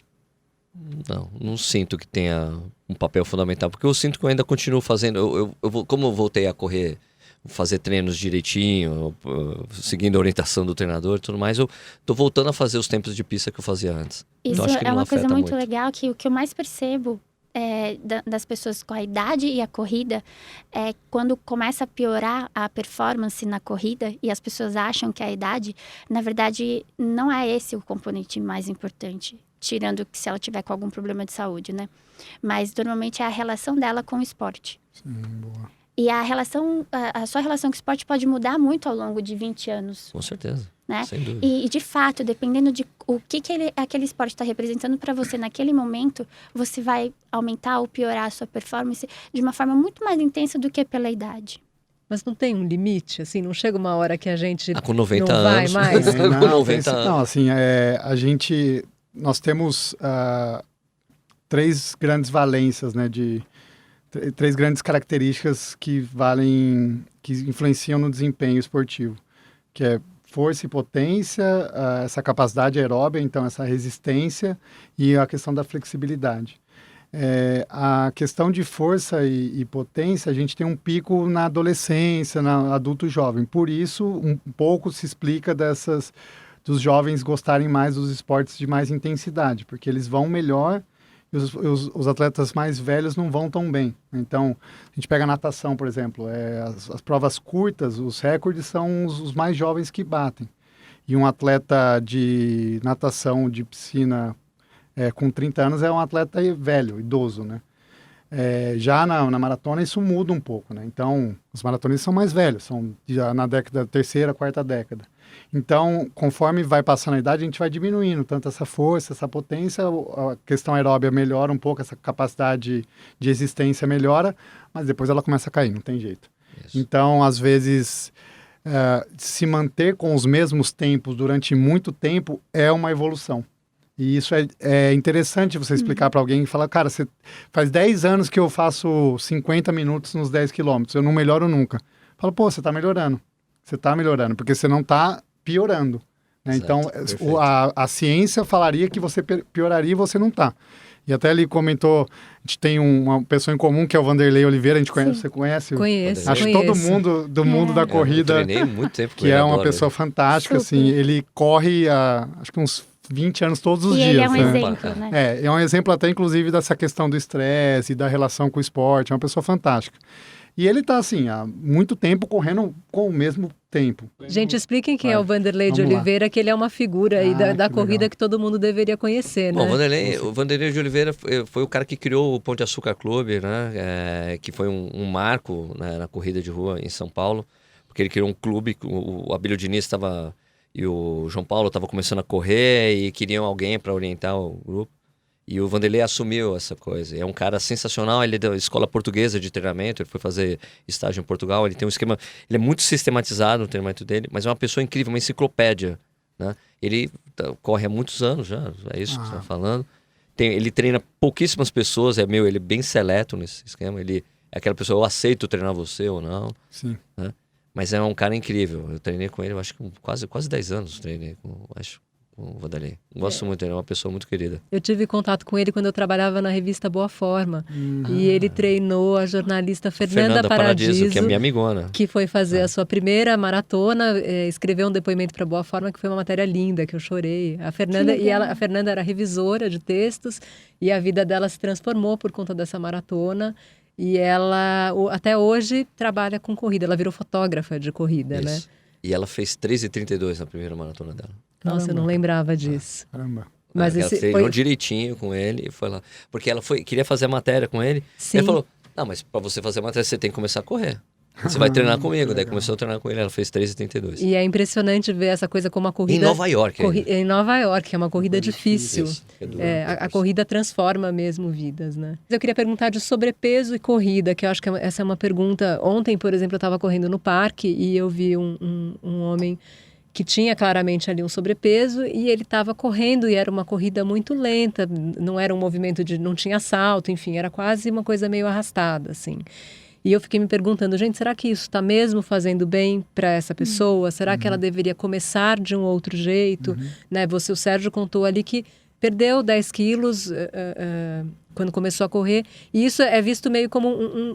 Não sinto que tenha um papel fundamental. Porque eu sinto que eu ainda continuo fazendo... Como eu voltei a correr, fazer treinos direitinho, seguindo a orientação do treinador e tudo mais, eu tô voltando a fazer os tempos de pista que eu fazia antes. Isso então, acho que é não uma coisa afeta muito legal, que o que eu mais percebo das pessoas com a idade e a corrida é quando começa a piorar a performance na corrida e as pessoas acham que a idade, na verdade, não é esse o componente mais importante, tirando que se ela tiver com algum problema de saúde, né? Mas normalmente é a relação dela com o esporte. Sim, boa. E a sua relação com o esporte pode mudar muito ao longo de 20 anos. Com certeza. Né? Sem dúvida. E de fato, dependendo de o que aquele esporte está representando para você naquele momento, você vai aumentar ou piorar a sua performance de uma forma muito mais intensa do que pela idade. Mas não tem um limite? Assim, não chega uma hora que a gente com 90 não anos. vai mais? Com 90 anos. Não, assim, nós temos 3 grandes valências, né, de 3 grandes características que influenciam no desempenho esportivo, que é força e potência, essa capacidade aeróbica, então essa resistência e a questão da flexibilidade. A questão de força e potência, a gente tem um pico na adolescência, no adulto jovem. Por isso, um pouco se explica dos jovens gostarem mais dos esportes de mais intensidade, porque eles vão melhor e os atletas mais velhos não vão tão bem. Então, a gente pega a natação, por exemplo, as provas curtas, os recordes são os mais jovens que batem. E um atleta de natação, de piscina, com 30 anos é um atleta velho, idoso, né? Já na maratona isso muda um pouco, né? Então, os maratonistas são mais velhos, são já na terceira, quarta década. Então, conforme vai passando a idade, a gente vai diminuindo tanto essa força, essa potência, a questão aeróbica melhora um pouco, essa capacidade de resistência melhora, mas depois ela começa a cair, não tem jeito. Isso. Então, às vezes, se manter com os mesmos tempos durante muito tempo é uma evolução. E isso é interessante você explicar para alguém e falar, cara, faz 10 anos que eu faço 50 minutos nos 10 quilômetros, eu não melhoro nunca. Fala, pô, você está melhorando. Você está melhorando, porque você não está piorando. Né? Então, a ciência falaria que você pioraria e você não está. E até ele comentou, a gente tem uma pessoa em comum que é o Vanderlei Oliveira, a gente conhece, você conhece? Conheço. Acho que todo mundo do mundo da corrida, eu treinei muito tempo com que é uma pessoa fantástica, assim, ele corre acho que uns 20 anos todos os dias. Ele é um né? exemplo, né? É um exemplo até, inclusive, dessa questão do estresse e da relação com o esporte, é uma pessoa fantástica. E ele tá, assim, há muito tempo correndo com o mesmo tempo. Gente, expliquem quem é o Vanderlei de Oliveira, que ele é uma figura aí da corrida legal. Que todo mundo deveria conhecer, né? Bom, o Vanderlei de Oliveira foi o cara que criou o Pão de Açúcar Clube, né? Que foi um marco, né, na corrida de rua em São Paulo, porque ele criou um clube, o Abílio Diniz e o João Paulo estavam começando a correr e queriam alguém para orientar o grupo. E o Vanderlei assumiu essa coisa. É um cara sensacional, ele é da escola portuguesa de treinamento, ele foi fazer estágio em Portugal, ele tem um esquema, ele é muito sistematizado no treinamento dele, mas é uma pessoa incrível, uma enciclopédia, né? Ele corre há muitos anos já, é isso que você está falando. Ele treina pouquíssimas pessoas, ele é bem seleto nesse esquema, ele é aquela pessoa, eu aceito treinar você ou não. Sim. Né? Mas é um cara incrível, eu treinei com ele, eu acho que quase 10 anos treinei com o Vanderlei. Gosto muito, ele é uma pessoa muito querida. Eu tive contato com ele quando eu trabalhava na revista Boa Forma. E ele treinou a jornalista Fernanda Paradiso, que é minha amigona. Que foi fazer a sua primeira maratona, escreveu um depoimento para Boa Forma, que foi uma matéria linda, que eu chorei. A Fernanda era revisora de textos e a vida dela se transformou por conta dessa maratona. E ela, até hoje, trabalha com corrida. Ela virou fotógrafa de corrida, né? E ela fez 3:32 na primeira maratona dela. Nossa, eu não lembrava disso. Caramba. Mas ela treinou direitinho com ele e foi lá. Porque ela queria fazer a matéria com ele. Sim. Ele falou, não, mas pra você fazer a matéria você tem que começar a correr. Você vai treinar comigo. Daí começou a treinar com ele, ela fez 3,82. E é impressionante ver essa coisa como a corrida... Em Nova York. Em Nova York, é uma corrida difícil. Isso, a corrida transforma mesmo vidas, né? Eu queria perguntar de sobrepeso e corrida, que eu acho que essa é uma pergunta... Ontem, por exemplo, eu estava correndo no parque e eu vi um homem que tinha claramente ali um sobrepeso e ele estava correndo e era uma corrida muito lenta, não era um movimento de... não tinha salto, enfim, era quase uma coisa meio arrastada, assim. E eu fiquei me perguntando, gente, será que isso está mesmo fazendo bem para essa pessoa? Será que ela deveria começar de um outro jeito? Né? O Sérgio contou ali que perdeu 10 quilos quando começou a correr. E isso é visto meio como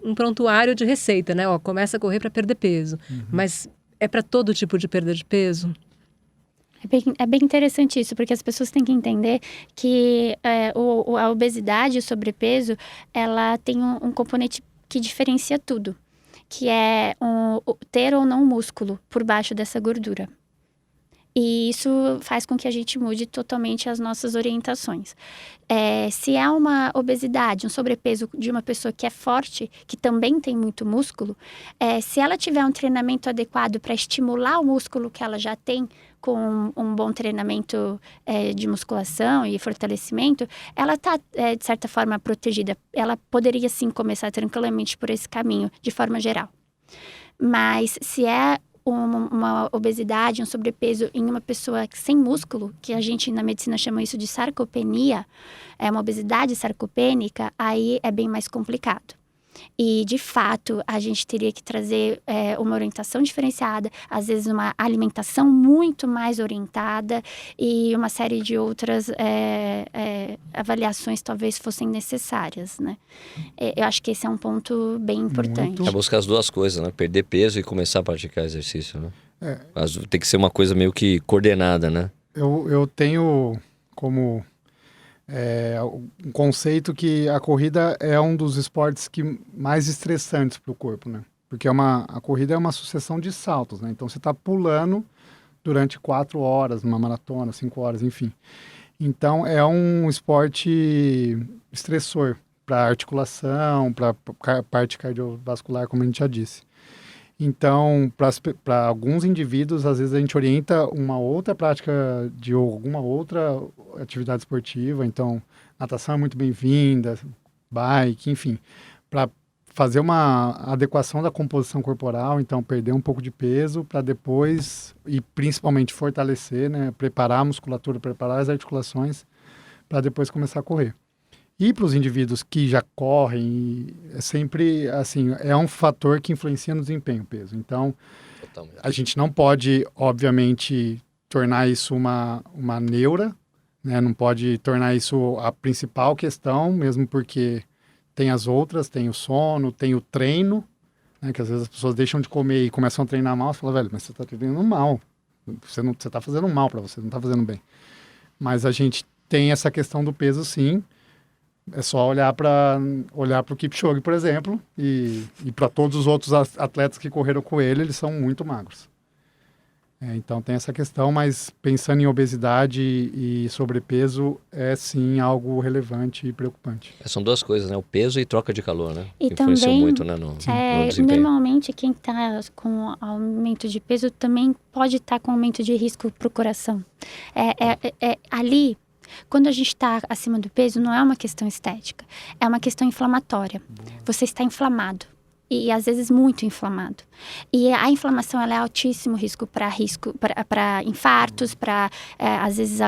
um prontuário de receita, né? Ó, começa a correr para perder peso. Mas é para todo tipo de perda de peso? É bem interessante isso, porque as pessoas têm que entender que a obesidade e o sobrepeso, ela tem um componente que diferencia tudo, que é ter ou não músculo por baixo dessa gordura. E isso faz com que a gente mude totalmente as nossas orientações. Se há uma obesidade, um sobrepeso de uma pessoa que é forte, que também tem muito músculo, se ela tiver um treinamento adequado para estimular o músculo que ela já tem, com um bom treinamento de musculação e fortalecimento, ela está, de certa forma, protegida. Ela poderia, sim, começar tranquilamente por esse caminho, de forma geral. Mas se é uma obesidade, um sobrepeso em uma pessoa sem músculo, que a gente na medicina chama isso de sarcopenia, é uma obesidade sarcopênica, aí é bem mais complicado. E, de fato, a gente teria que trazer uma orientação diferenciada, às vezes uma alimentação muito mais orientada e uma série de outras avaliações talvez fossem necessárias, né? Eu acho que esse é um ponto bem importante. É buscar as duas coisas, né? Perder peso e começar a praticar exercício, né? Mas tem que ser uma coisa meio que coordenada, né? Eu tenho como... um conceito que a corrida é um dos esportes mais estressantes para o corpo, né? Porque a corrida é uma sucessão de saltos, né? Então você está pulando durante 4 horas numa maratona, 5 horas, enfim. Então é um esporte estressor para articulação, para a parte cardiovascular, como a gente já disse. Então, para alguns indivíduos, às vezes a gente orienta uma outra prática de alguma outra atividade esportiva. Então, natação é muito bem-vinda, bike, enfim, para fazer uma adequação da composição corporal, então perder um pouco de peso para depois, e principalmente fortalecer, né, preparar a musculatura, preparar as articulações para depois começar a correr. E para os indivíduos que já correm, é sempre, assim, é um fator que influencia no desempenho, o peso. Então, totalmente. A gente não pode, obviamente, tornar isso uma neura, né? Não pode tornar isso a principal questão, mesmo porque tem as outras, tem o sono, tem o treino, né? Que às vezes as pessoas deixam de comer e começam a treinar mal, você fala, velho, mas você está treinando mal, você está fazendo mal para você, não está fazendo bem. Mas a gente tem essa questão do peso, sim. É só olhar para o Kipchoge, por exemplo, e para todos os outros atletas que correram com ele, eles são muito magros. Então tem essa questão, mas pensando em obesidade e sobrepeso, é sim algo relevante e preocupante. São duas coisas, né? O peso e troca de calor, né? E influenciam também, muito, né, no desempenho. Normalmente, quem está com aumento de peso também pode estar com aumento de risco para o coração. Ali... Quando a gente está acima do peso, não é uma questão estética, é uma questão inflamatória. Você está inflamado e às vezes muito inflamado. E a inflamação ela é altíssimo risco para infartos, para às vezes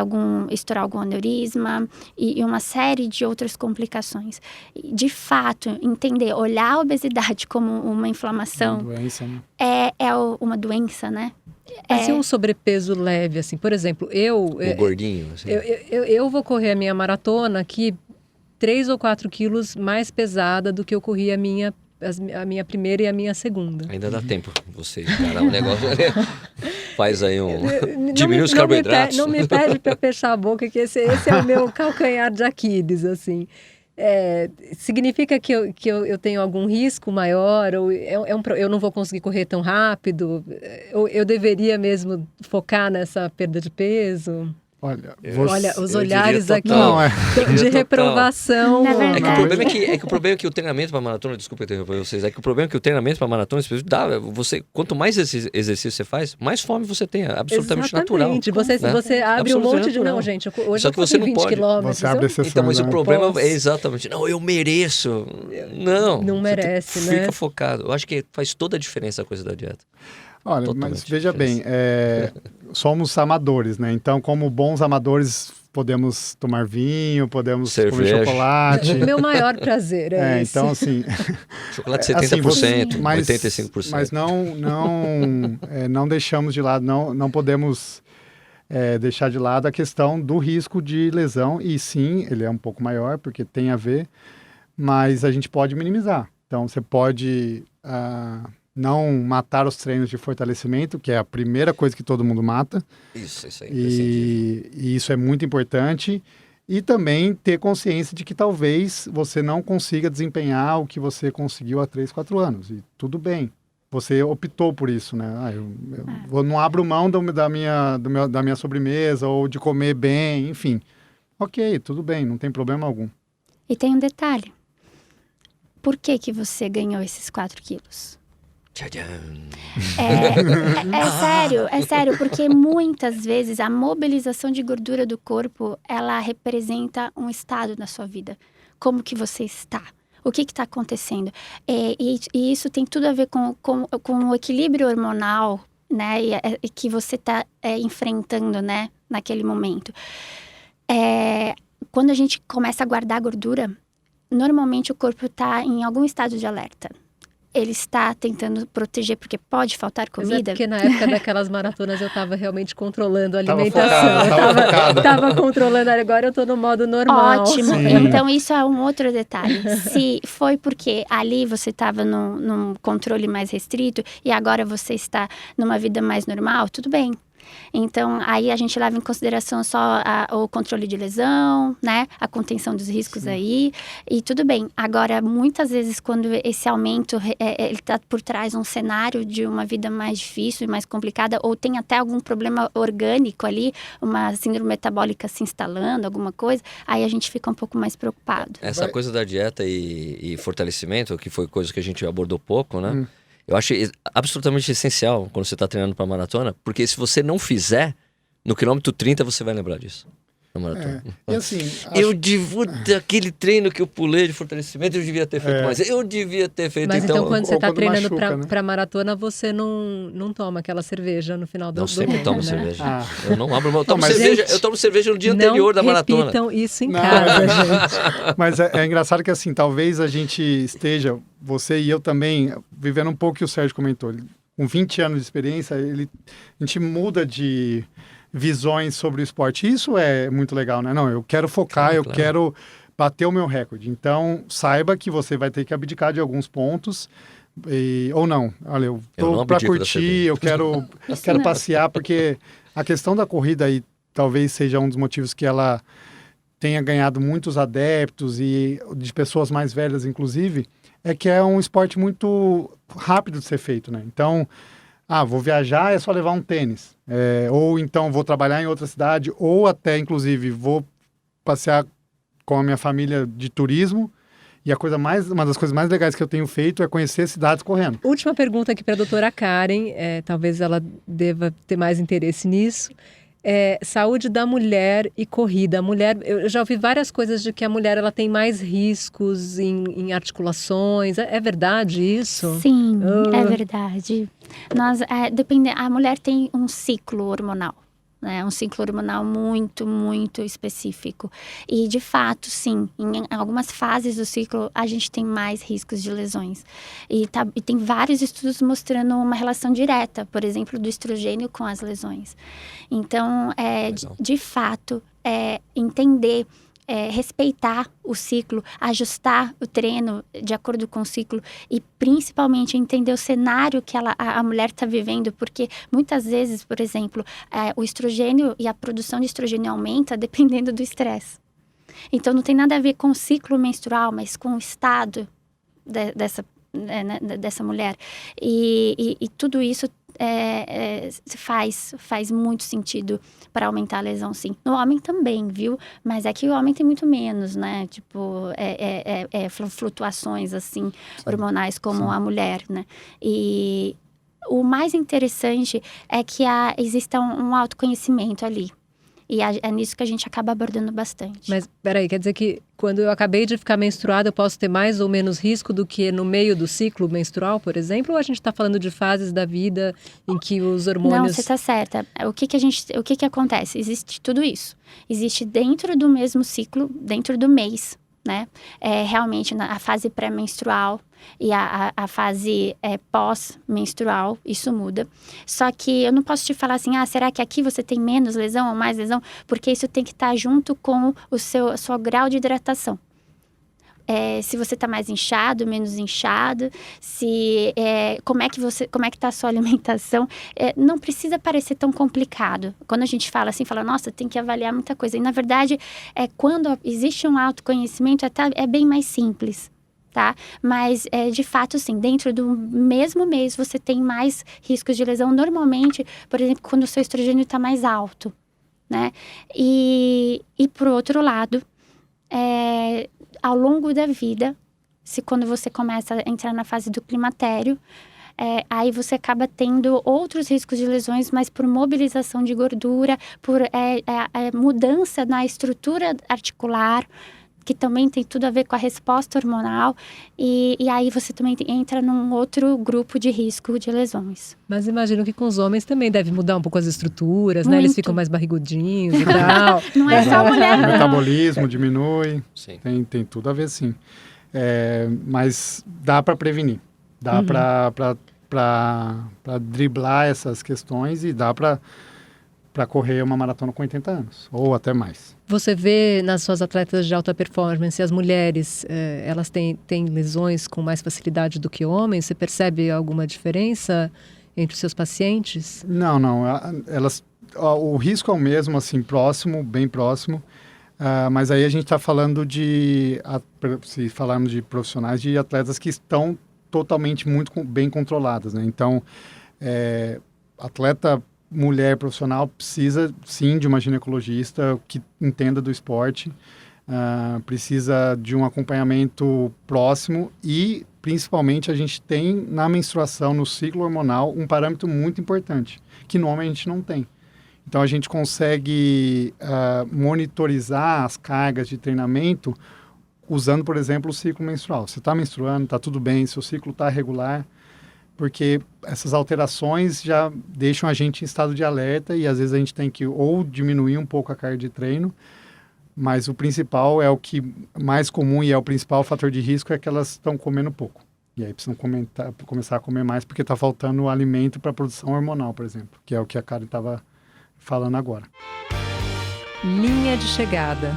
estourar algum aneurisma e uma série de outras complicações. De fato, olhar a obesidade como uma inflamação Uma doença, né? Uma doença, né? Mas e um sobrepeso leve, assim? Por exemplo, O gordinho, assim. Eu vou correr a minha maratona aqui 3 ou 4 quilos mais pesada do que eu corri a minha primeira e a minha segunda. Ainda dá tempo você encarar um negócio. Faz aí diminui os carboidratos. Não me pede para fechar a boca, que esse é o meu calcanhar de Aquiles, assim. Significa que eu tenho algum risco maior, ou eu não vou conseguir correr tão rápido, ou eu deveria mesmo focar nessa perda de peso? Olha, os olhares aqui Não, de reprovação. Na verdade. É que o problema é que o treinamento para maratona, desculpa interromper vocês, é que o problema é que o treinamento para maratona, quanto mais exercício você faz, mais fome você tem, é absolutamente natural. Você abre um monte de... Não, gente, hoje só que você não 20 pode. quilômetros. Você abre exceções, Então, mas o né? problema é exatamente, não, eu mereço. Não merece, né? Fica focado. Eu acho que faz toda a diferença a coisa da dieta. Olha, Totalmente mas veja bem, diferença. somos amadores, né? Então, como bons amadores, podemos tomar vinho, podemos Cerveja. comer chocolate. Meu maior prazer é esse. Então, assim... Chocolate 70%, mas, 85%. Mas não deixamos de lado, não podemos deixar de lado a questão do risco de lesão. E sim, ele é um pouco maior, porque tem a ver, mas a gente pode minimizar. Então, você pode... não matar os treinos de fortalecimento, que é a primeira coisa que todo mundo mata. Isso aí. E isso é muito importante. E também ter consciência de que talvez você não consiga desempenhar o que você conseguiu há 3, 4 anos. E tudo bem. Você optou por isso, né? Eu não abro mão da minha sobremesa ou de comer bem, enfim. Ok, tudo bem, não tem problema algum. E tem um detalhe. Por que você ganhou esses 4 quilos? É sério, porque muitas vezes a mobilização de gordura do corpo, ela representa um estado na sua vida. Como que você está? O que está acontecendo? E isso tem tudo a ver com o equilíbrio hormonal, né? E que você está enfrentando, né? Naquele momento. Quando a gente começa a guardar gordura, normalmente o corpo está em algum estado de alerta. Ele está tentando proteger, porque pode faltar comida. Mas é porque na época daquelas maratonas eu estava realmente controlando a alimentação. Tava controlando, agora eu estou no modo normal. Ótimo. Sim. Então isso é um outro detalhe. Se foi porque ali você estava num controle mais restrito e agora você está numa vida mais normal, tudo bem. Então, aí a gente leva em consideração só o controle de lesão, né? A contenção dos riscos. Sim. Aí, e tudo bem. Agora, muitas vezes, quando esse aumento, ele está por trás um cenário de uma vida mais difícil e mais complicada, ou tem até algum problema orgânico ali, uma síndrome metabólica se instalando, alguma coisa, aí a gente fica um pouco mais preocupado. Essa coisa da dieta e fortalecimento, que foi coisa que a gente abordou pouco, né? Eu acho absolutamente essencial quando você está treinando para maratona, porque se você não fizer, no quilômetro 30 você vai lembrar disso. Na maratona. E assim, aquele treino que eu pulei de fortalecimento, eu devia ter feito mais. Eu devia ter feito. Mas então quando você está treinando machuca, para maratona, você não toma aquela cerveja no final do Não, sempre treino, tomo né? cerveja. Eu não abro mão. Eu tomo cerveja no dia anterior da maratona. Não repitam isso em casa, gente. Mas é engraçado que assim, talvez a gente esteja, você e eu também, vivendo um pouco o que o Sérgio comentou. Com 20 anos de experiência, a gente muda de visões sobre o esporte. Isso é muito legal, né? Não, eu quero focar, claro. Quero bater o meu recorde. Então, saiba que você vai ter que abdicar de alguns pontos. Ou não. Olha, eu tô para curtir, eu quero passear, porque a questão da corrida aí talvez seja um dos motivos que ela tenha ganhado muitos adeptos e de pessoas mais velhas, inclusive, é que é um esporte muito rápido de ser feito, né? Então, vou viajar, é só levar um tênis. Ou então vou trabalhar em outra cidade, ou até, inclusive, vou passear com a minha família de turismo. E uma das coisas mais legais que eu tenho feito é conhecer cidades correndo. Última pergunta aqui para a doutora Karen, talvez ela deva ter mais interesse nisso. Saúde da mulher e corrida. A mulher, eu já ouvi várias coisas de que a mulher ela tem mais riscos em articulações. É verdade isso? Sim, é verdade. A mulher tem um ciclo hormonal. Um ciclo hormonal muito, muito específico. E, de fato, sim, em algumas fases do ciclo, a gente tem mais riscos de lesões. E tem vários estudos mostrando uma relação direta, por exemplo, do estrogênio com as lesões. Então, de fato, entender... respeitar o ciclo, ajustar o treino de acordo com o ciclo e principalmente entender o cenário que a mulher está vivendo, porque muitas vezes, por exemplo, o estrogênio e a produção de estrogênio aumenta dependendo do estresse. Então não tem nada a ver com o ciclo menstrual, mas com o estado dessa mulher. E tudo isso faz muito sentido para aumentar a lesão, sim. No homem também, viu? Mas é que o homem tem muito menos, né? Tipo, flutuações, assim, hormonais como a mulher, né? E o mais interessante é que exista um autoconhecimento ali. E é nisso que a gente acaba abordando bastante. Mas, peraí, quer dizer que quando eu acabei de ficar menstruada, eu posso ter mais ou menos risco do que no meio do ciclo menstrual, por exemplo? Ou a gente está falando de fases da vida em que os hormônios... Não, você está certa. O que acontece? Existe tudo isso. Existe dentro do mesmo ciclo, dentro do mês, né? Realmente a fase pré-menstrual e a fase pós-menstrual, isso muda. Só que eu não posso te falar assim, será que aqui você tem menos lesão ou mais lesão? Porque isso tem que estar junto com o seu grau de hidratação. Se você está mais inchado, menos inchado, como é que está a sua alimentação, não precisa parecer tão complicado. Quando a gente fala assim, nossa, tem que avaliar muita coisa. E na verdade, quando existe um autoconhecimento, é bem mais simples, tá? Mas, de fato, sim, dentro do mesmo mês, você tem mais riscos de lesão. Normalmente, por exemplo, quando o seu estrogênio está mais alto, né? E por outro lado, ao longo da vida, quando você começa a entrar na fase do climatério, aí você acaba tendo outros riscos de lesões, mas por mobilização de gordura, por mudança na estrutura articular, que também tem tudo a ver com a resposta hormonal, e aí você também entra num outro grupo de risco de lesões. Mas imagino que com os homens também deve mudar um pouco as estruturas, né? Eles ficam mais barrigudinhos e tal. Não é só a mulher, não. O metabolismo diminui, Sim. Tem tudo a ver, sim. Mas dá para prevenir, dá para driblar essas questões e dá para correr uma maratona com 80 anos, ou até mais. Você vê nas suas atletas de alta performance, as mulheres, elas têm lesões com mais facilidade do que homens? Você percebe alguma diferença entre os seus pacientes? Não. O risco é o mesmo, assim, bem próximo. Mas aí a gente está falando se falarmos de profissionais, de atletas que estão totalmente muito bem controladas, né? Então, atleta mulher profissional precisa, sim, de uma ginecologista que entenda do esporte, precisa de um acompanhamento próximo e, principalmente, a gente tem na menstruação, no ciclo hormonal, um parâmetro muito importante, que no homem a gente não tem. Então, a gente consegue monitorizar as cargas de treinamento usando, por exemplo, o ciclo menstrual. Você está menstruando, está tudo bem, seu ciclo está regular, porque essas alterações já deixam a gente em estado de alerta e às vezes a gente tem que ou diminuir um pouco a carga de treino, mas o principal é o que mais comum e é o principal fator de risco é que elas estão comendo pouco. E aí precisam começar a comer mais porque está faltando alimento para a produção hormonal, por exemplo, que é o que a Karen estava falando agora. Linha de chegada.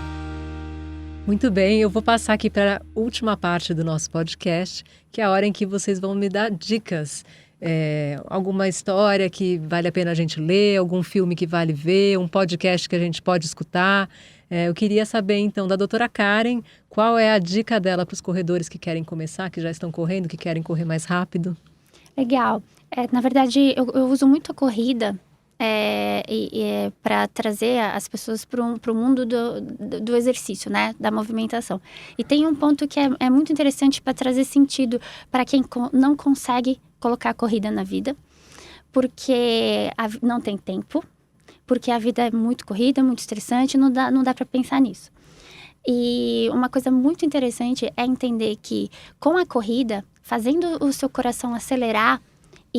Muito bem, eu vou passar aqui para a última parte do nosso podcast, que é a hora em que vocês vão me dar dicas. Alguma história que vale a pena a gente ler, algum filme que vale ver, um podcast que a gente pode escutar. Eu queria saber, então, da doutora Karen, qual é a dica dela para os corredores que querem começar, que já estão correndo, que querem correr mais rápido? Legal. Na verdade, eu uso muito a corrida para trazer as pessoas para o mundo do exercício, né? Da movimentação. E tem um ponto que é muito interessante para trazer sentido para quem não consegue colocar a corrida na vida, porque não tem tempo, porque a vida é muito corrida, muito estressante, não dá para pensar nisso. E uma coisa muito interessante é entender que com a corrida, fazendo o seu coração acelerar,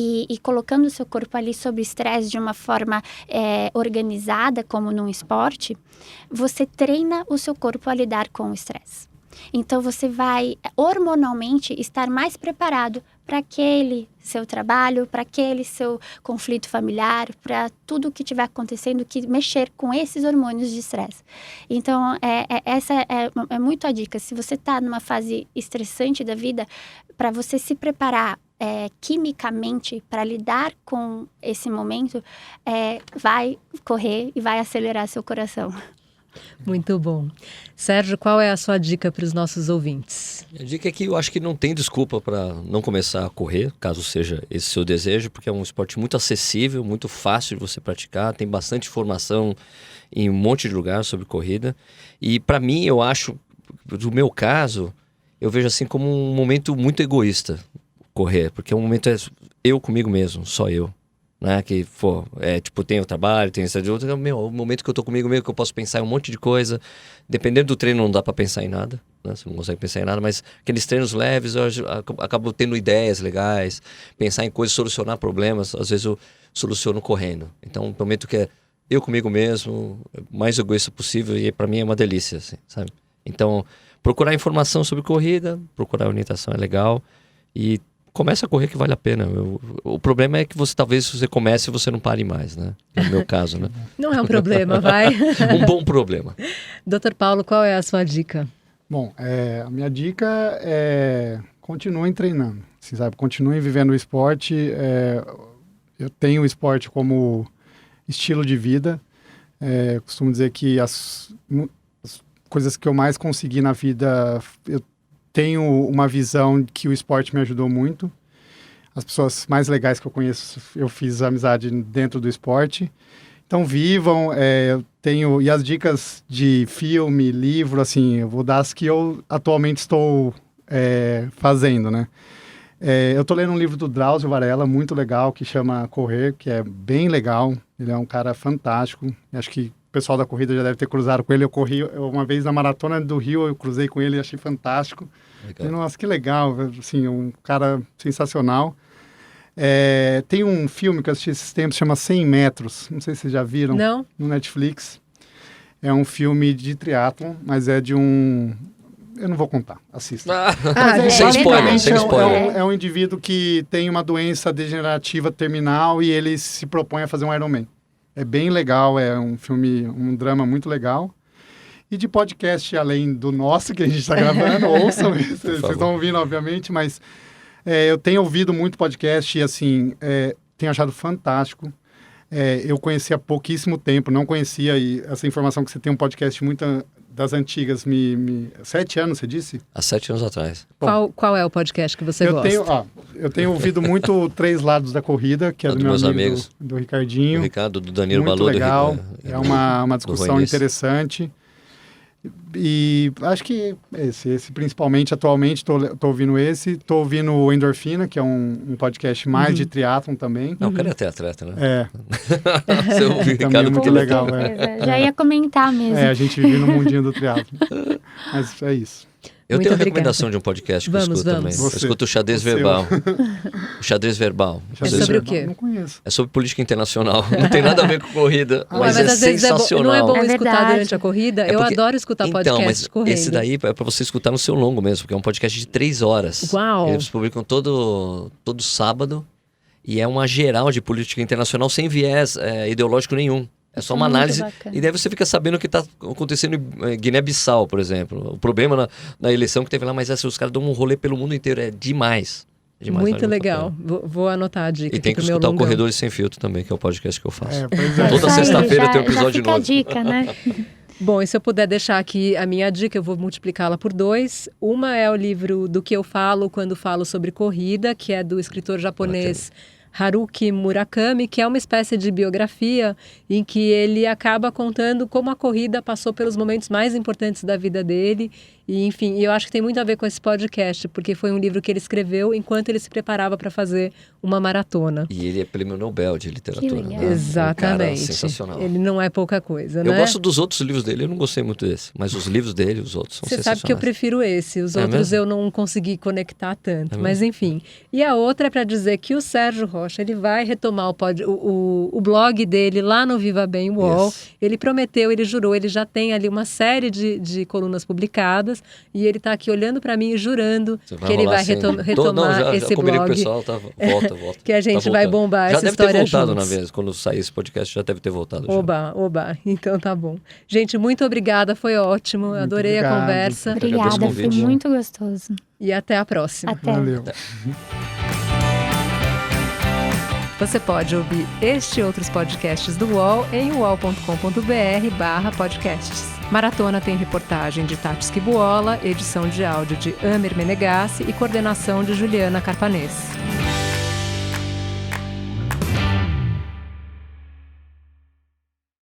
e colocando o seu corpo ali sob estresse de uma forma organizada, como num esporte, você treina o seu corpo a lidar com o estresse. Então, você vai hormonalmente estar mais preparado para aquele seu trabalho, para aquele seu conflito familiar, para tudo que estiver acontecendo, que mexer com esses hormônios de estresse. Então, essa é muito a dica. Se você está numa fase estressante da vida, para você se preparar quimicamente para lidar com esse momento, vai correr e vai acelerar seu coração. Muito bom. Sérgio, qual é a sua dica para os nossos ouvintes? A dica é que eu acho que não tem desculpa para não começar a correr, caso seja esse seu desejo, porque é um esporte muito acessível, muito fácil de você praticar, tem bastante informação em um monte de lugar sobre corrida. E para mim, eu acho, do meu caso, eu vejo assim como um momento muito egoísta, correr, porque o momento é eu comigo mesmo, só eu. Né? Que, tem o trabalho, tem essa de outra, o momento que eu tô comigo mesmo, que eu posso pensar em um monte de coisa. Dependendo do treino, não dá para pensar em nada, né? Você não consegue pensar em nada, mas aqueles treinos leves, eu acabo tendo ideias legais, pensar em coisas, solucionar problemas. Às vezes eu soluciono correndo. Então, um momento que é eu comigo mesmo, o mais egoísta possível, e para mim é uma delícia, assim, sabe? Então, procurar informação sobre corrida, procurar orientação é legal, e começa a correr que vale a pena. O problema é que talvez você comece e você não pare mais, né? É o meu caso, né? Não é um problema, vai. Um bom problema. Dr. Paulo, qual é a sua dica? Bom, a minha dica é continuem treinando, assim, sabe? Continuem vivendo o esporte. Eu tenho o esporte como estilo de vida. Costumo dizer que as coisas que eu mais consegui na vida, eu tenho uma visão que o esporte me ajudou muito. As pessoas mais legais que eu conheço, eu fiz amizade dentro do esporte. Então vivam, eu tenho... E as dicas de filme, livro, assim, eu vou dar as que eu atualmente estou fazendo, né? Eu estou lendo um livro do Drauzio Varela, muito legal, que chama Correr, que é bem legal. Ele é um cara fantástico. Acho que o pessoal da corrida já deve ter cruzado com ele. Eu corri uma vez na Maratona do Rio, eu cruzei com ele e achei fantástico. Falei, nossa, que legal, assim, um cara sensacional. Tem um filme que eu assisti esses tempos, chama 100 Metros. Não sei se vocês já viram. Não. No Netflix. É um filme de triatlon, mas é de um... Eu não vou contar, assista. Sem spoiler. É um indivíduo que tem uma doença degenerativa terminal e ele se propõe a fazer um Ironman. É bem legal, é um filme, um drama muito legal. E de podcast, além do nosso, que a gente está gravando, ouçam, vocês estão ouvindo, obviamente, mas eu tenho ouvido muito podcast e, assim, tenho achado fantástico. Eu conheci há pouquíssimo tempo, não conhecia, e essa informação que você tem um podcast muito das antigas, 7 anos, você disse? Há 7 anos atrás. Qual é o podcast que você gosta? Eu tenho ouvido muito Três Lados da Corrida, que é do meu amigo amigos. Do Ricardinho. Do Ricardo, do Danilo muito Balu. Legal, é uma discussão interessante. E acho que esse principalmente, atualmente, estou ouvindo esse. Estou ouvindo o Endorfina, que é um podcast mais de triatlon também. Não, eu quero até atleta, né? Você ouviu o Ricardo, muito legal. Já ia comentar mesmo. A gente vive no mundinho do triatlon. Mas é isso. Eu tenho a recomendação de um podcast que eu escuto também. Eu escuto o Xadrez Verbal. O Xadrez Verbal. É sobre o quê? Não conheço. É sobre política internacional. Não tem nada a ver com corrida, mas é às vezes sensacional. Não é bom escutar durante a corrida? Eu adoro escutar podcast correndo. Esse daí é para você escutar no seu longo mesmo, porque é um podcast de 3 horas. Uau! Eles publicam todo sábado e é uma geral de política internacional sem viés ideológico nenhum. É só uma análise. E daí você fica sabendo o que está acontecendo em Guiné-Bissau, por exemplo. O problema na eleição que teve lá, mas os caras dão um rolê pelo mundo inteiro. É demais. Muito legal. Vou anotar a dica. E tem que escutar o Corredores Sem Filtro também, que é o podcast que eu faço. Pois Toda sexta-feira tem um episódio novo. A dica, né? Bom, e se eu puder deixar aqui a minha dica, eu vou multiplicá-la por 2. Uma é o livro Do Que Eu Falo Quando Falo Sobre Corrida, que é do escritor japonês Haruki Murakami, que é uma espécie de biografia em que ele acaba contando como a corrida passou pelos momentos mais importantes da vida dele. E, enfim, eu acho que tem muito a ver com esse podcast, porque foi um livro que ele escreveu enquanto ele se preparava para fazer uma maratona. E ele é prêmio Nobel de literatura. Né? Exatamente. Um cara sensacional. Ele não é pouca coisa, né? Eu gosto dos outros livros dele, eu não gostei muito desse. Mas os livros dele, os outros, são sensacionais. Você sabe que eu prefiro esse, os outros mesmo? eu não consegui conectar tanto, mas enfim. E a outra é para dizer que o Sérgio Rocha, ele vai retomar o blog dele lá no Viva Bem UOL. Ele prometeu, ele jurou, ele já tem ali uma série de colunas publicadas e ele está aqui olhando para mim e jurando que ele vai retomar esse blog. O pessoal, volta. Que a gente vai bombar essa história juntos. Já deve ter voltado na vez, quando sair esse podcast já deve ter voltado. Oba, então tá bom. Gente, muito obrigada, foi ótimo, adorei a conversa. Obrigada, foi muito gostoso. E até a próxima. Até. Valeu. Você pode ouvir este e outros podcasts do UOL em uol.com.br/podcasts. Maratona tem reportagem de Tati Schibuola, edição de áudio de Amer Menegassi e coordenação de Juliana Carpanês.